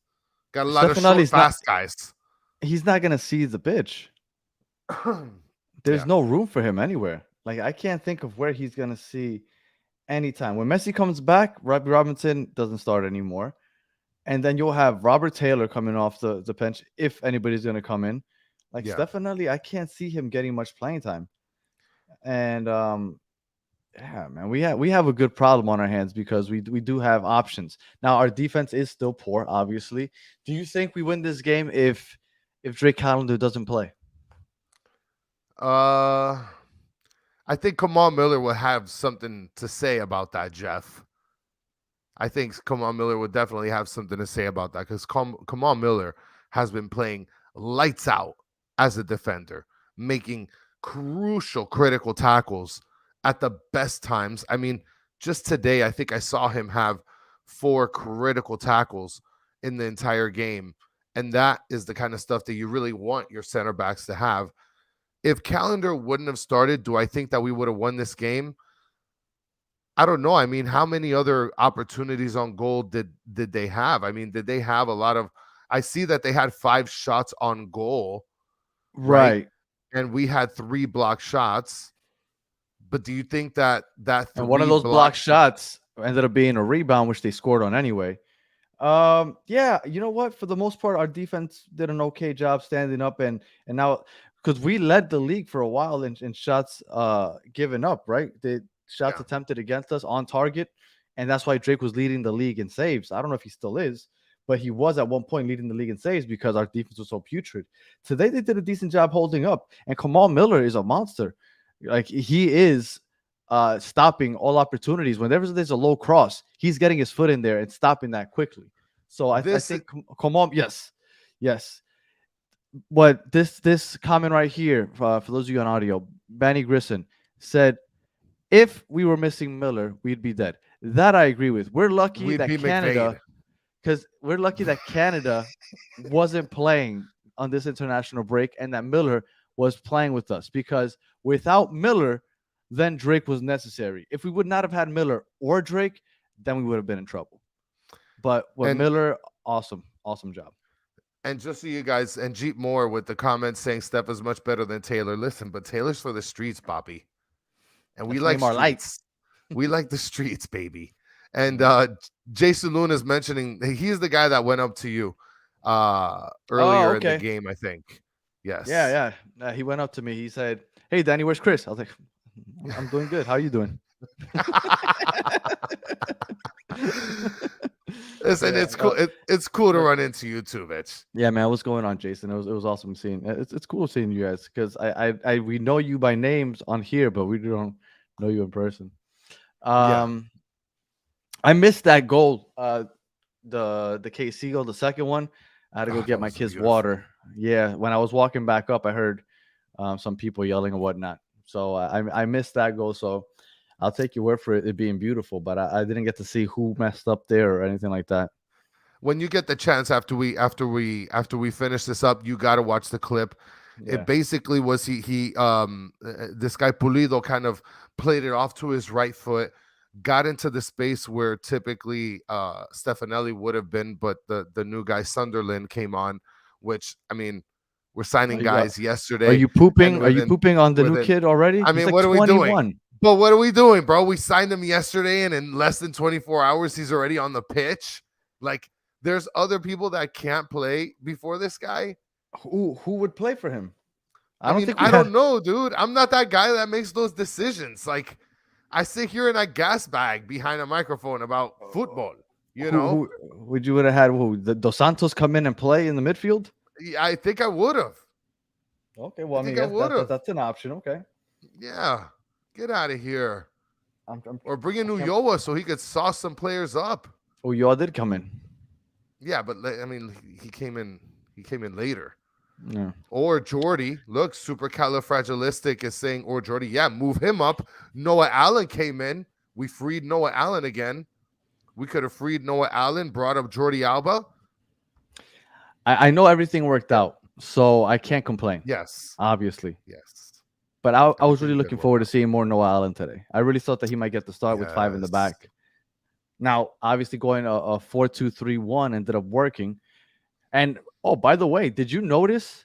Got a lot of short, fast guys. He's not going to see the pitch. There's no room for him anywhere. Like, I can't think of where he's going to see anytime. When Messi comes back, Robbie Robinson doesn't start anymore. And then you'll have Robert Taylor coming off the bench if anybody's going to come in. Like, Stefanelli, I can't see him getting much playing time. And, man, we have a good problem on our hands because we do have options. Now, our defense is still poor, obviously. Do you think we win this game if Drake Callender doesn't play? I think Kamal Miller will have something to say about that, Jeff. I think Kamal Miller would definitely have something to say about that because Kamal Miller has been playing lights out as a defender, making crucial, critical tackles at the best times. I mean, just today, I think I saw him have 4 critical tackles in the entire game. And that is the kind of stuff that you really want your center backs to have. If Callender wouldn't have started, do I think that we would have won this game? I don't know. I mean, how many other opportunities on goal did they have? I mean, did they have a lot of – I see that they had 5 shots on goal. Right. And we had 3 blocked shots. But do you think that and one of those blocked shots ended up being a rebound, which they scored on anyway. Yeah, you know what? For the most part, our defense did an okay job standing up, and now because we led the league for a while in shots given up, right? The shots attempted against us on target, and that's why Drake was leading the league in saves. I don't know if he still is, but he was at one point leading the league in saves because our defense was so putrid. Today they did a decent job holding up, and Kamal Miller is a monster. Like he is stopping all opportunities. Whenever there's a low cross, he's getting his foot in there and stopping that quickly. So I think come on, yes. But this comment right here, for those of you on audio, Benny Grisson said, if we were missing Miller, we'd be dead. That I agree with. We're lucky that Canada, because we're lucky that Canada wasn't playing on this international break and that Miller was playing with us, because without Miller, then Drake was necessary. If we would not have had Miller or Drake, then we would have been in trouble. But with Miller, awesome job. And just so you guys, and Jeep Moore with the comments saying Steph is much better than Taylor. Listen, but Taylor's for the streets, Bobby. And we like streets. We like the streets, baby. And Jason Luna is mentioning he's the guy that went up to you earlier in the game, I think. Yes. Yeah. He went up to me. He said, "Hey, Danny, where's Chris?" I was like, "I'm doing good. How are you doing?" Listen, it's cool. It's cool to run into you too, Mitch. Yeah, man. What's going on, Jason? It was awesome seeing. It's cool seeing you guys, because we know you by names on here, but we don't know you in person. I missed that goal. The KC goal, the second one. I had to go get my kids water. Yeah, when I was walking back up, I heard some people yelling and whatnot. So I missed that goal. So I'll take your word for it being beautiful, but I didn't get to see who messed up there or anything like that. When you get the chance after we finish this up, you got to watch the clip. Yeah. It basically was he this guy Pulido kind of played it off to his right foot, got into the space where typically Stefanelli would have been, but the new guy Sunderland came on, which, I mean, we're signing guys yesterday. Are you pooping? Are you pooping on the new kid already? I mean, what are we doing? But what are we doing, bro? We signed him yesterday, and in less than 24 hours, he's already on the pitch. Like, there's other people that can't play before this guy. Who would play for him? I don't know, dude. I'm not that guy that makes those decisions. Like, I sit here in that gas bag behind a microphone about football. You know, would you have had the Dos Santos come in and play in the midfield? Yeah, I think I would have. Okay, well, I mean, that's an option. Okay. Yeah, get out of here. Or bring in Ulloa so he could sauce some players up. Ulloa did come in. Yeah, but I mean, he came in later. Yeah. Or Jordy, look, Supercalifragilistic is saying, or Jordy, yeah, move him up. Noah Allen came in. We freed Noah Allen again. We could have freed Noah Allen, brought up Jordy Alba. I know everything worked out, so I can't complain. Yes. Obviously. Yes. But I was really looking forward to seeing more Noah Allen today. I really thought that he might get the start with 5 in the back. Now, obviously, going a 4-2-3-1 ended up working. And, oh, by the way, did you notice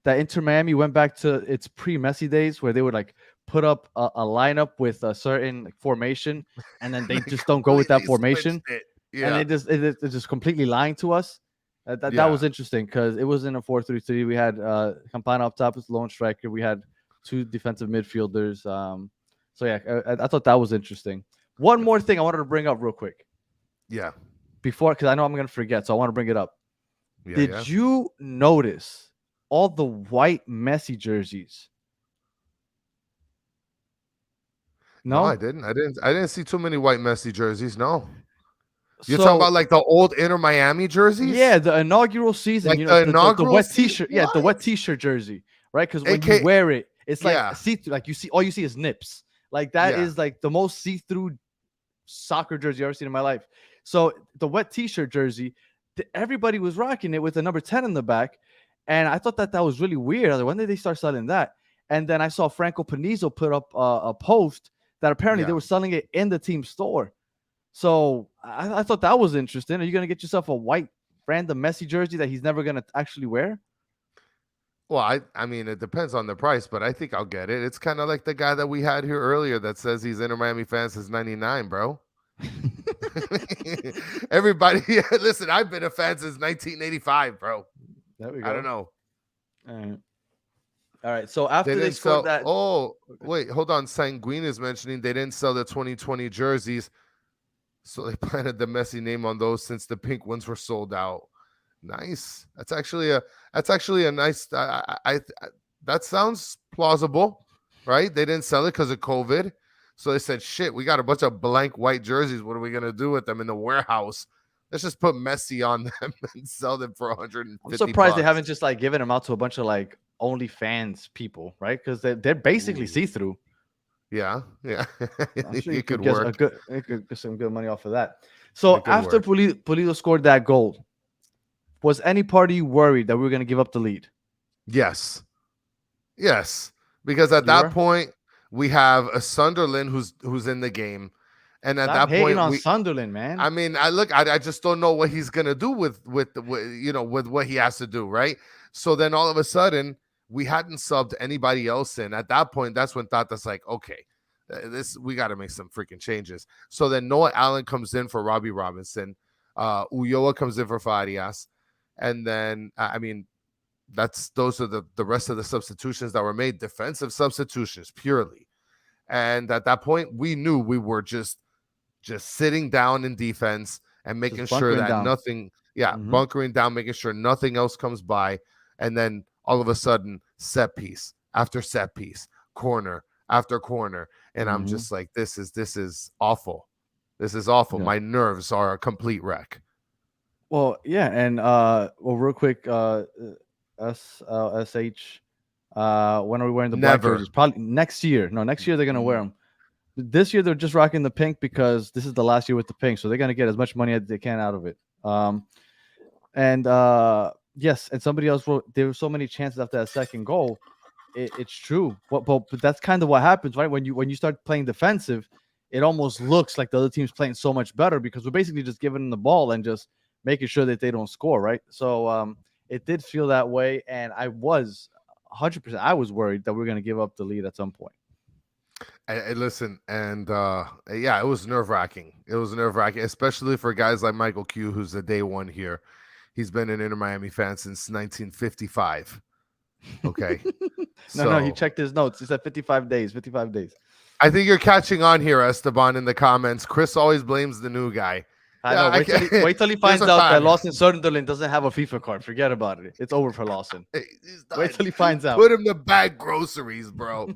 that Inter Miami went back to its pre-Messi days where they would, like, put up a lineup with a certain formation, and then they just don't go with that formation? Yeah. And it's just completely lying to us. That was interesting, because it was in a 4-3-3. We had Campana up top as the lone striker. We had 2 defensive midfielders. So, yeah, I thought that was interesting. One more thing I wanted to bring up real quick. Yeah. Before, because I know I'm going to forget, so I want to bring it up. Yeah, Did you notice all the white Messi jerseys? No, I didn't. I didn't see too many white Messi jerseys. No. You're talking about like the old Inter Miami jerseys? Yeah, the inaugural season. Like the wet T-shirt. Yeah, the wet T-shirt jersey, right? Because when you wear it, it's like see-through. Like all you see is nips. Like that is like the most see-through soccer jersey I've ever seen in my life. So the wet T-shirt jersey, everybody was rocking it with the number 10 in the back, and I thought that was really weird. I was like, when did they start selling that? And then I saw Franco Panizo put up a post that apparently they were selling it in the team store. So I thought that was interesting. Are you going to get yourself a white random Messi jersey that he's never going to actually wear? Well, I mean, it depends on the price, but I think I'll get it. It's kind of like the guy that we had here earlier that says he's Inter Miami fan since '99, bro. Everybody, listen, I've been a fan since 1985, bro. There we go. I don't know. All right. So after they scored that. Oh, wait, hold on. Sanguine is mentioning they didn't sell the 2020 jerseys, so they planted the Messi name on those since the pink ones were sold out. Nice. That's actually a nice. That sounds plausible, right? They didn't sell it because of COVID, so they said, "Shit, we got a bunch of blank white jerseys. What are we gonna do with them in the warehouse? Let's just put Messi on them and sell them for 150." I'm surprised they haven't just like given them out to a bunch of like OnlyFans people, right? Because they're basically see through. Yeah. I'm sure you could get some good money off of that. So after Pulido scored that goal, was any party worried that we were going to give up the lead? Yes, because at that point we have a Sunderland who's in the game, and at that point on Sunderland, man. I mean, I just don't know what he's gonna do with what he has to do, right? So then all of a sudden we hadn't subbed anybody else in. At that point, that's when Tata's like, okay, we got to make some freaking changes. So then Noah Allen comes in for Robbie Robinson, Ulloa comes in for Farias. And then, I mean, those are the rest of the substitutions that were made, defensive substitutions purely. And at that point, we knew we were just sitting down in defense and making sure that nothing, bunkering down, making sure nothing else comes by. And then all of a sudden, set piece after set piece, corner after corner. And I'm just like, this is awful. This is awful. Yeah. My nerves are a complete wreck. Well, yeah, and real quick, SH, when are we wearing the black jerseys? Probably next year. No, next year they're gonna wear them. This year they're just rocking the pink because this is the last year with the pink, so they're gonna get as much money as they can out of it. Yes, and somebody else wrote there were so many chances after that second goal. It's true, but that's kind of what happens, right? When you start playing defensive, it almost looks like the other team's playing so much better because we're basically just giving them the ball and just making sure that they don't score, right? So it did feel that way, and I was 100%. I was worried that we were going to give up the lead at some point. Listen, and it was nerve-wracking. It was nerve-wracking, especially for guys like Michael Q, who's the day one here. He's been an Inter Miami fan since 1955. Okay. No, he checked his notes. He said 55 days. I think you're catching on here, Esteban, in the comments. Chris always blames the new guy. I know. Wait till he finds out that Lawson Sunderland doesn't have a FIFA card. Forget about it. It's over for Lawson. Wait till he finds out. Put him to bag groceries, bro.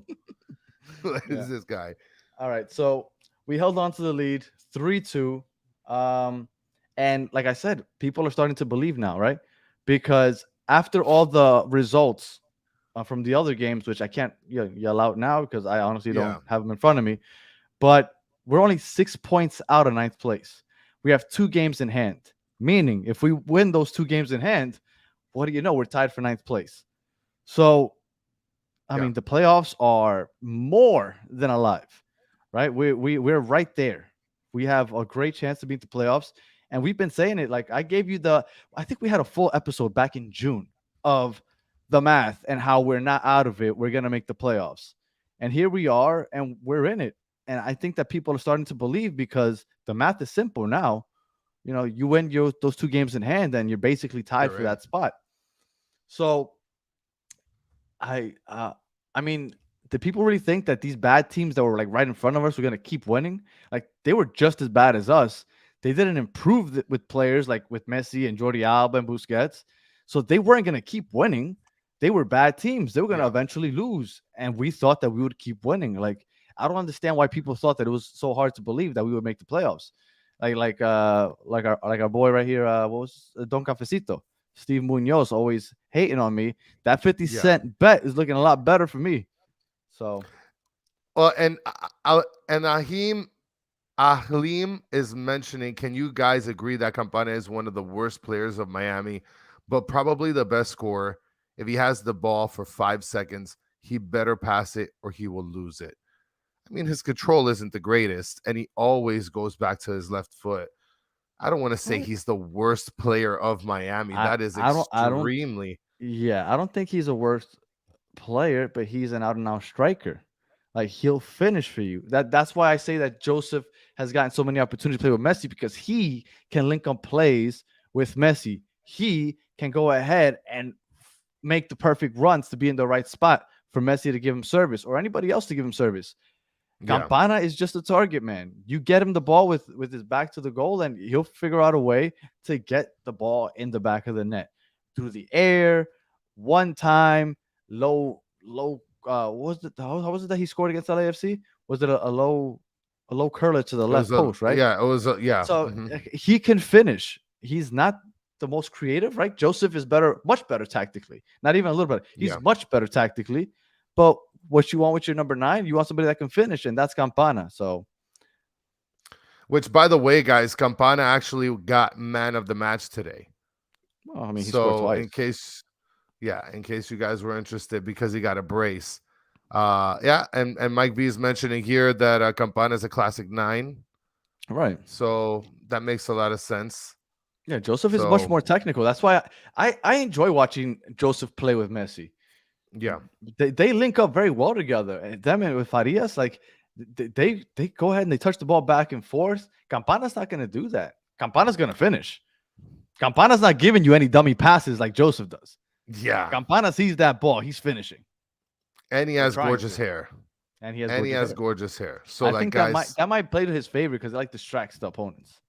What is this guy? All right. So we held on to the lead 3-2. And like I said, people are starting to believe now, right? Because after all the results from the other games, which I can't yell out now because I honestly don't have them in front of me, but we're only 6 points out of 9th place. We have 2 games in hand, meaning if we win those 2 games in hand, what do you know? We're tied for 9th place. So, I mean, the playoffs are more than alive, right? We're right there. We have a great chance to beat the playoffs. And we've been saying it. Like I gave you I think we had a full episode back in June of the math and how we're not out of it. We're going to make the playoffs. And here we are, and we're in it. And I think that people are starting to believe because the math is simple now. You know, you win those 2 games in hand, and you're basically tied for that spot. So, I mean, did people really think that these bad teams that were like right in front of us were going to keep winning? Like they were just as bad as us. They didn't improve with players like with Messi and Jordi Alba and Busquets. So they weren't going to keep winning. They were bad teams. They were going to eventually lose. And we thought that we would keep winning. Like, I don't understand why people thought that it was so hard to believe that we would make the playoffs. Like our boy right here, what was Don Cafecito, Steve Munoz, always hating on me. That 50-cent bet is looking a lot better for me. So, well, and Ahlim is mentioning, can you guys agree that Campana is one of the worst players of Miami, but probably the best scorer? If he has the ball for 5 seconds, he better pass it or he will lose it. I mean, his control isn't the greatest, and he always goes back to his left foot. I don't want to say he's the worst player of Miami. That is extremely. I don't think he's a worst player, but he's an out-and-out striker. Like, he'll finish for you. That's why I say that Joseph has gotten so many opportunities to play with Messi, because he can link up plays with Messi. He can go ahead and make the perfect runs to be in the right spot for Messi to give him service, or anybody else to give him service. Campana is just a target man. You get him the ball with his back to the goal, and he'll figure out a way to get the ball in the back of the net through the air, one time, low. What was it? How was it that he scored against LAFC? Was it a low curler to the left post, right? Yeah, it was. Yeah. So he can finish. He's not the most creative, right? Joseph is much better tactically. Not even a little bit. He's much better tactically. But what you want with your number 9, you want somebody that can finish, and that's Campana. So, which, by the way, guys, Campana actually got man of the match today. Well, I mean, he scored twice. In case you guys were interested, because he got a brace. And Mike B is mentioning here that Campana is a classic 9. Right. So that makes a lot of sense. Yeah, Joseph is much more technical. That's why I enjoy watching Joseph play with Messi. Yeah, they link up very well together. And them and with Farias, like they go ahead and they touch the ball back and forth. Campana's not going to do that. Campana's going to finish. Campana's not giving you any dummy passes like Joseph does. Yeah, Campana sees that ball, he's finishing. And he has gorgeous hair. And he has gorgeous hair. So I think guys, that might play to his favor, because it distracts the opponents.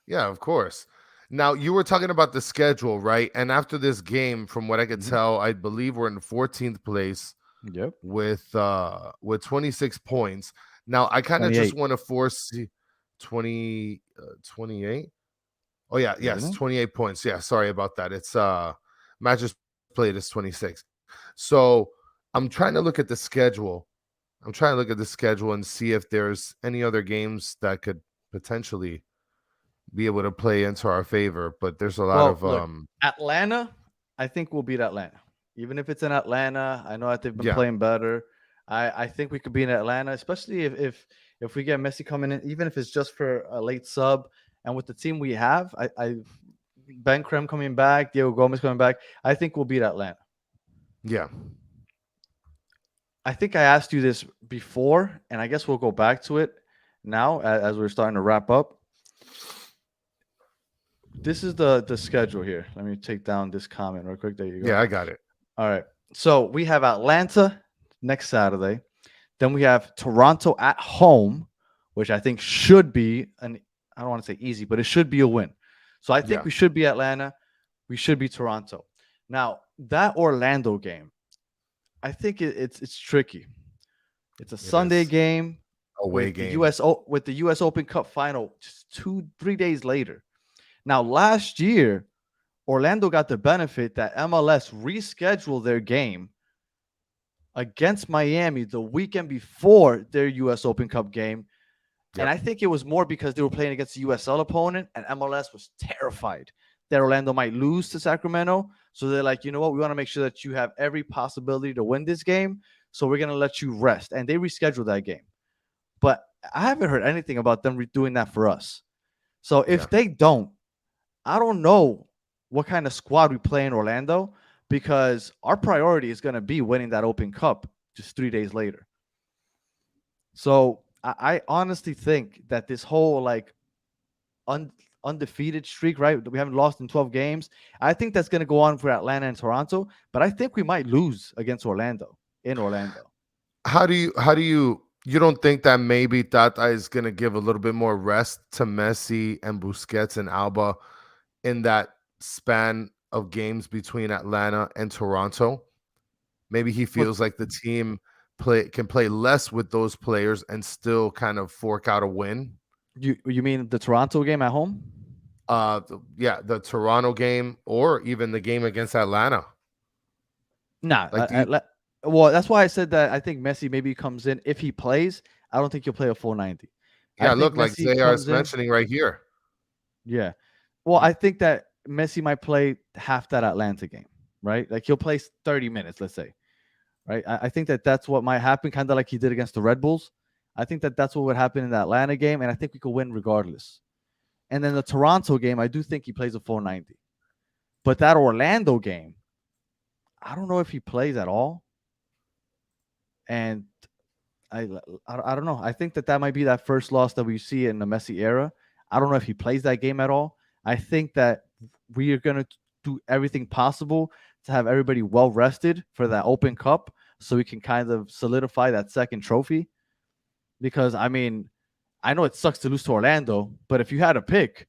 Yeah, of course. Now, you were talking about the schedule, right? And after this game, from what I could tell, I believe we're in 14th place. Yep. With 26 points. Now, I kind of just want to foresee 28. Oh, yeah. Yes, 28 points. Yeah, sorry about that. It's matches played is 26. So I'm trying to look at the schedule. And see if there's any other games that could potentially be able to play into our favor. But there's a lot of Atlanta. I think we'll beat Atlanta, even if it's in Atlanta. I know that they've been playing better. I think we could be in Atlanta, especially if we get Messi coming in, even if it's just for a late sub. And with the team we have, Ben Krem coming back, Diego Gomez coming back, I think we'll beat Atlanta. Yeah. I think I asked you this before, and I guess we'll go back to it now as we're starting to wrap up. This is the schedule here. Let me take down this comment real quick. There you go. Yeah, I got it. All right. So we have Atlanta next Saturday. Then we have Toronto at home, which I think should be I don't want to say easy, but it should be a win. So I think we should be Atlanta. We should be Toronto. Now, that Orlando game, I think it's tricky. It's a Sunday game. Away game. With the US Open Cup final just 2-3 days later. Now, last year, Orlando got the benefit that MLS rescheduled their game against Miami the weekend before their US Open Cup game. Yep. And I think it was more because they were playing against a USL opponent, and MLS was terrified that Orlando might lose to Sacramento. So they're like, you know what? We want to make sure that you have every possibility to win this game. So we're going to let you rest. And they rescheduled that game. But I haven't heard anything about them doing that for us. So if they don't, I don't know what kind of squad we play in Orlando, because our priority is going to be winning that Open Cup just 3 days later. So I honestly think that this whole undefeated streak, right? We haven't lost in 12 games. I think that's going to go on for Atlanta and Toronto, but I think we might lose against Orlando in Orlando. How do you don't think that maybe Tata is going to give a little bit more rest to Messi and Busquets and Alba in that span of games between Atlanta and Toronto? Maybe he feels like the team can play less with those players and still kind of fork out a win. You mean the Toronto game at home? The Toronto game, or even the game against Atlanta. Nah, well, that's why I said that I think Messi maybe comes in. If he plays, I don't think he'll play a full 90. Yeah, look, like Zayar is mentioning right here. Yeah. Well, I think that Messi might play half that Atlanta game, right? Like he'll play 30 minutes, let's say, right? I think that that's what might happen, kind of like he did against the Red Bulls. I think that that's what would happen in the Atlanta game, and I think we could win regardless. And then the Toronto game, I do think he plays a full 90. But that Orlando game, I don't know if he plays at all. And I don't know. I think that might be that first loss that we see in the Messi era. I don't know if he plays that game at all. I think that we are going to do everything possible to have everybody well rested for that Open Cup so we can kind of solidify that second trophy. Because, I mean, I know it sucks to lose to Orlando, but if you had a pick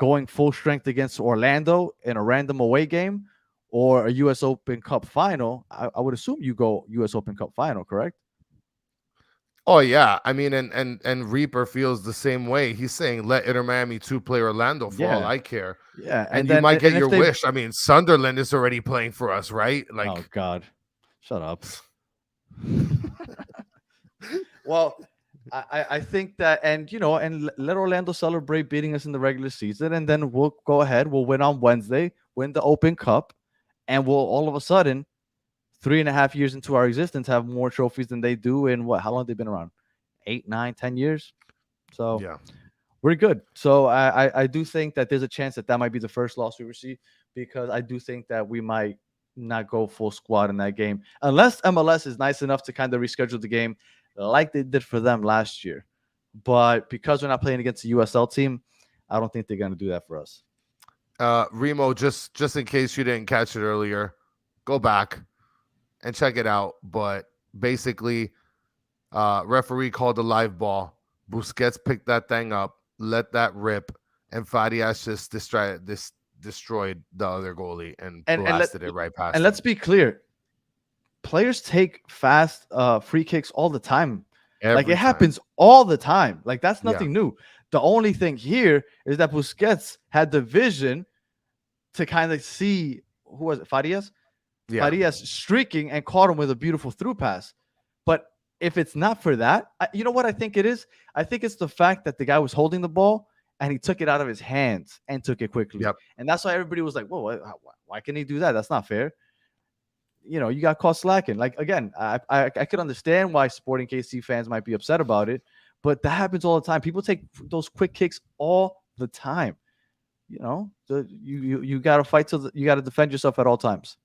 going full strength against Orlando in a random away game or a U.S. Open Cup final, I would assume you go U.S. Open Cup final, correct? Oh yeah, I mean, and Reaper feels the same way. He's saying let Inter Miami 2 play Orlando for all I care. Yeah, and you might get your wish. I mean, Sunderland is already playing for us, right? Like, oh God, shut up. Well, I think that, and let Orlando celebrate beating us in the regular season, and then we'll go ahead. We'll win on Wednesday, win the Open Cup, and we'll all of a sudden, 3.5 years into our existence, have more trophies than they do in how long they've been around? 8, 9, 10 years. So yeah, we're good. So I do think that there's a chance that might be the first loss we receive, because I do think that we might not go full squad in that game unless MLS is nice enough to kind of reschedule the game like they did for them last year. But because we're not playing against the USL team, I don't think they're going to do that for us. Remo, just in case you didn't catch it earlier, go back and check it out. But basically, referee called a live ball. Busquets picked that thing up, let that rip, and Farias just destroyed the other goalie and blasted it right past him. Let's be clear. Players take fast free kicks all the time. It happens all the time. Like, that's nothing new. The only thing here is that Busquets had the vision to kind of see, who was it, Farias? Yeah. Farias streaking and caught him with a beautiful through pass. But if it's not for that, you know what I think it is? I think it's the fact that the guy was holding the ball and he took it out of his hands and took it quickly. Yep. And that's why everybody was like, whoa, why can he do that? That's not fair. You got caught slacking. Like, again, I could understand why Sporting KC fans might be upset about it, but that happens all the time. People take those quick kicks all the time. You got to fight you got to defend yourself at all times.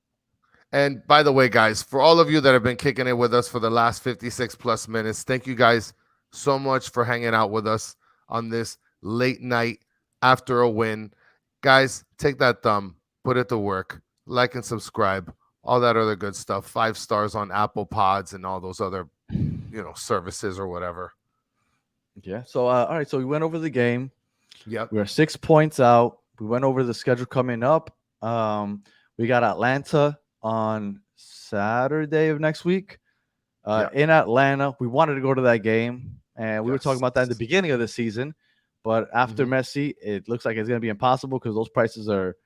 And by the way, guys, for all of you that have been kicking it with us for the last 56 plus minutes, thank you guys so much for hanging out with us on this late night after a win. Guys, take that thumb, put it to work, like and subscribe, all that other good stuff. 5 stars on Apple Pods and all those other, services or whatever. Yeah. So, all right. So we went over the game. Yep. We are 6 points out. We went over the schedule coming up. We got Atlanta on Saturday of next week in Atlanta. We wanted to go to that game, and we were talking about that in the beginning of the season. But after Messi, it looks like it's going to be impossible because those prices are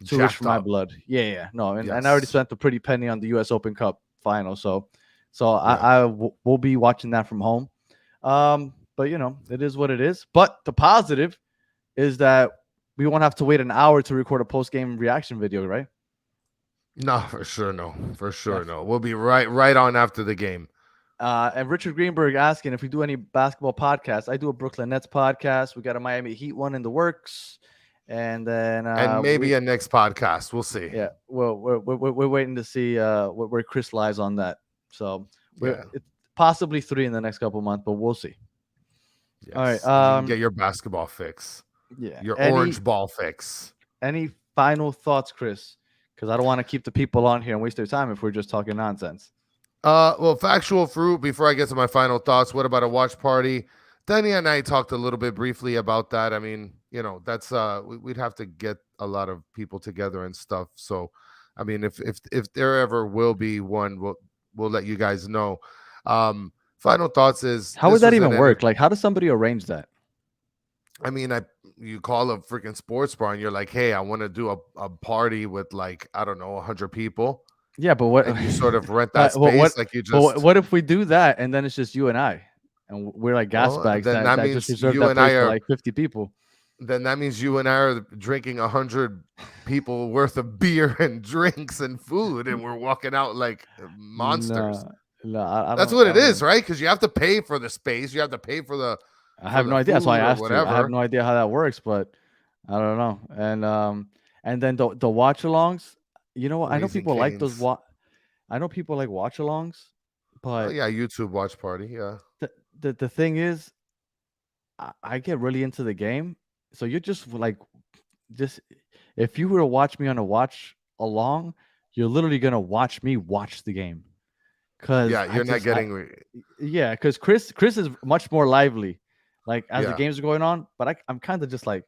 too rich for my blood. Yeah. No, and I already spent a pretty penny on the U.S. Open Cup final. So I will be watching that from home. But, it is what it is. But the positive is that we won't have to wait an hour to record a post-game reaction video, right? No, for sure no. We'll be right on after the game. And Richard Greenberg asking if we do any basketball podcasts. I do a Brooklyn Nets podcast. We got a Miami Heat one in the works. And then maybe a next podcast. We'll see. Yeah, well, we're waiting to see where Chris lies on that. So it's possibly 3 in the next couple of months, but we'll see. Yes. All right. Get your basketball fix. Yeah. Your orange ball fix. Any final thoughts, Chris? Because I don't want to keep the people on here and waste their time if we're just talking nonsense. Well, factual fruit. Before I get to my final thoughts, what about a watch party? Danny and I talked a little bit briefly about that. I mean, that's we'd have to get a lot of people together and stuff. So, I mean, if there ever will be one, we'll let you guys know. Final thoughts is, how would that even work? Like, how does somebody arrange that? I mean, you call a freaking sports bar and you're like, hey, I want to do a party with, like, I don't know, 100 people. Yeah, but what? And you sort of rent that space, like you just. What if we do that and then it's just you and I, and we're like gas bags? Then that means just you and I are like 50 people. Then that means you and I are drinking 100 people worth of beer and drinks and food, and we're walking out like monsters. No, that's what it is, right? Because you have to pay for the space, you have to pay for the. I have no idea. That's why I asked you. I have no idea how that works, but I don't know. And then the watch-alongs. I know people like those. I know people like watch-alongs, But YouTube watch party. Yeah. The thing is, I get really into the game. So you're just like, just if you were to watch me on a watch along, you're literally gonna watch me watch the game. Cause you're not getting. Because Chris is much more lively, like as the Yeah. games are going on. But I'm kind of just like,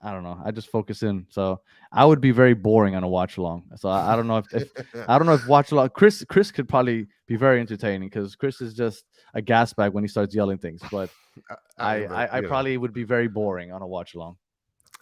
I don't know. I just focus in. So I would be very boring on a watch along. So I don't know if I don't know if watch along. Chris could probably be very entertaining because Chris is just a gas bag when he starts yelling things. But I probably would be very boring on a watch along.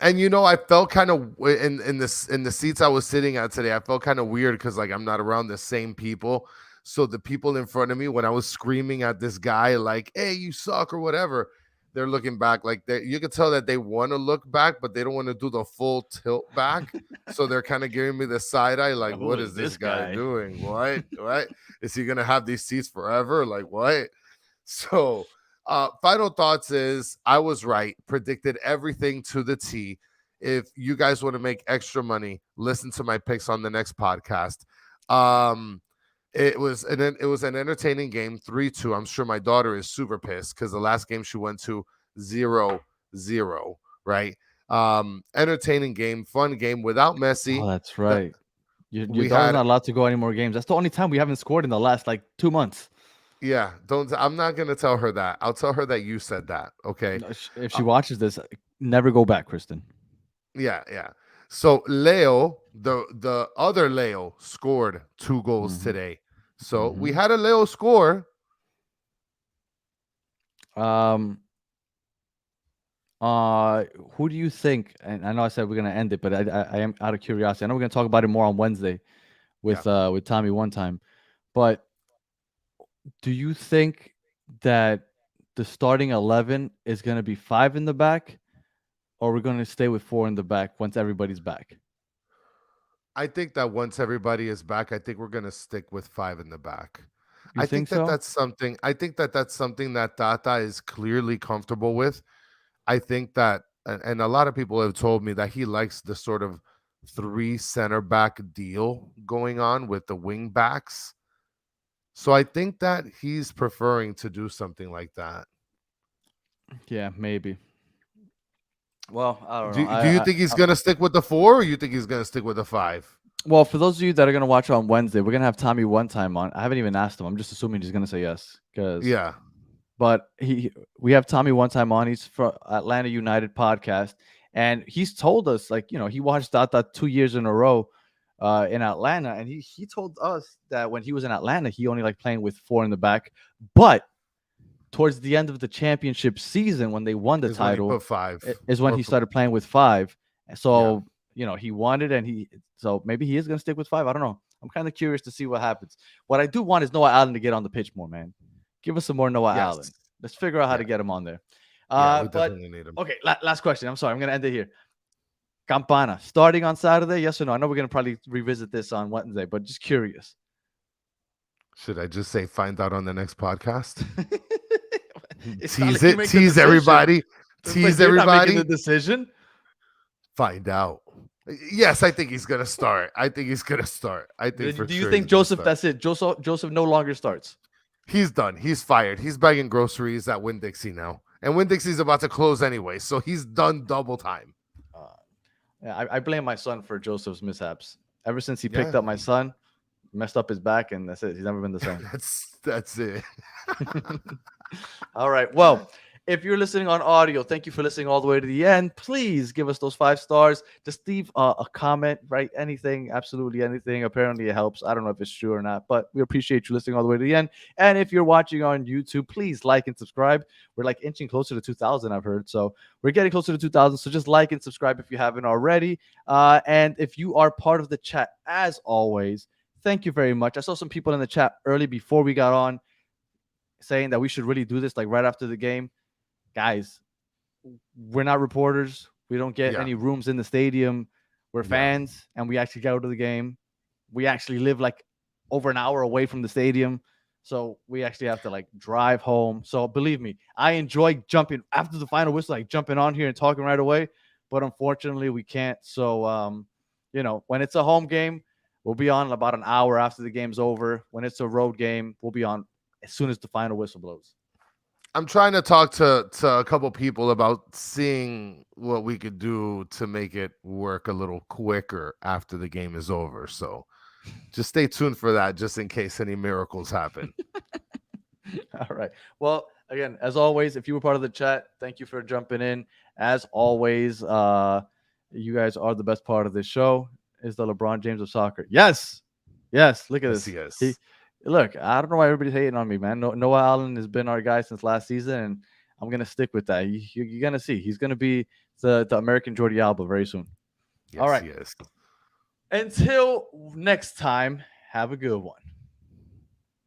And I felt kind of in the seats I was sitting at today, I felt kind of weird because like I'm not around the same people. So the people in front of me, when I was screaming at this guy like, "Hey, you suck" or whatever, they're looking back like you could tell that they want to look back, but they don't want to do the full tilt back. So they're kind of giving me the side eye, like, "What is this guy doing? What is he gonna have these seats forever? Like what?" So. Final thoughts is I was right, predicted everything to the T. If you guys want to make extra money, listen to my picks on the next podcast. It was an entertaining game, 3-2. I'm sure my daughter is super pissed because the last game she went to 0-0, right? Entertaining game, fun game without Messi. Oh, that's right. Your daughter's not allowed to go any more games. That's the only time we haven't scored in the last like 2 months. Yeah, I'm not gonna tell her that. I'll tell her that you said that. Okay. If she watches this, never go back, Kristen. Yeah. So Leo, the other Leo, scored 2 goals today. So we had a Leo score. Who do you think? And I know I said we're gonna end it, but I am out of curiosity. I know we're gonna talk about it more on Wednesday with Tommy one time, but do you think that the starting 11 is going to be 5 in the back, or we're going to stay with 4 in the back once everybody's back? I think that once everybody is back, I think we're going to stick with 5 in the back. I think so? That's something. I think that's something that Tata is clearly comfortable with. I think that, and a lot of people have told me that he likes the sort of 3 center back deal going on with the wing backs. So I think that he's preferring to do something like that. Yeah, maybe. Well, I don't know. Do you think he's going to stick with the 4 or you think he's going to stick with the 5? Well, for those of you that are going to watch on Wednesday, we're going to have Tommy one time on. I haven't even asked him. I'm just assuming he's going to say yes. Yeah. But we have Tommy one time on. He's from Atlanta United podcast. And he's told us, like, he watched Tata 2 years in a row in Atlanta. And he told us that when he was in Atlanta, he only liked playing with 4 in the back. But towards the end of the championship season, when they won the title, is when he started playing with 5. So, he wanted, and so maybe he is going to stick with 5. I don't know. I'm kind of curious to see what happens. What I do want is Noah Allen to get on the pitch more, man. Give us some more Noah Allen. Let's figure out how to get him on there. We definitely need him. Okay, last question. I'm sorry. I'm going to end it here. Campana, starting on Saturday, yes or no? I know we're going to probably revisit this on Wednesday, but just curious. Should I just say find out on the next podcast? Tease it. Tease everybody. Tease everybody. Not making the decision. Find out. Yes, I think he's gonna start. I think he's gonna start. I think. Do you think Joseph? That's it. Joseph no longer starts. He's done. He's fired. He's bagging groceries at Winn-Dixie now, and Winn-Dixie's about to close anyway, so he's done double time. I blame my son for Joseph's mishaps. Ever since he picked up my son, messed up his back, and that's it. He's never been the same. That's it. All right. Well, if you're listening on audio, thank you for listening all the way to the end. Please give us those 5 stars. Just leave a comment, right? Anything, absolutely anything. Apparently it helps. I don't know if it's true or not, but we appreciate you listening all the way to the end. And if you're watching on YouTube, please like and subscribe. We're like inching closer to 2,000, I've heard. So we're getting closer to 2,000. So just like and subscribe if you haven't already. And if you are part of the chat, as always, thank you very much. I saw some people in the chat early before we got on saying that we should really do this like right after the game. Guys, we're not reporters. We don't get any rooms in the stadium. We're fans, and we actually go to the game. We actually live like over an hour away from the stadium, so we actually have to like drive home. So believe me, I enjoy jumping after the final whistle, like jumping on here and talking right away. But unfortunately, we can't. So, when it's a home game, we'll be on about an hour after the game's over. When it's a road game, we'll be on as soon as the final whistle blows. I'm trying to talk to a couple people about seeing what we could do to make it work a little quicker after the game is over. So just stay tuned for that, just in case any miracles happen. All right. Well, again, as always, if you were part of the chat, thank you for jumping in. As always, you guys are the best part of this show. Is the LeBron James of soccer? Yes. Look at this. Yes. Look, I don't know why everybody's hating on me, man. Noah Allen has been our guy since last season, and I'm gonna stick with that. You're gonna see he's gonna be the American Jordi Alba very soon. Yes, all right. Yes. Until next time, have a good one.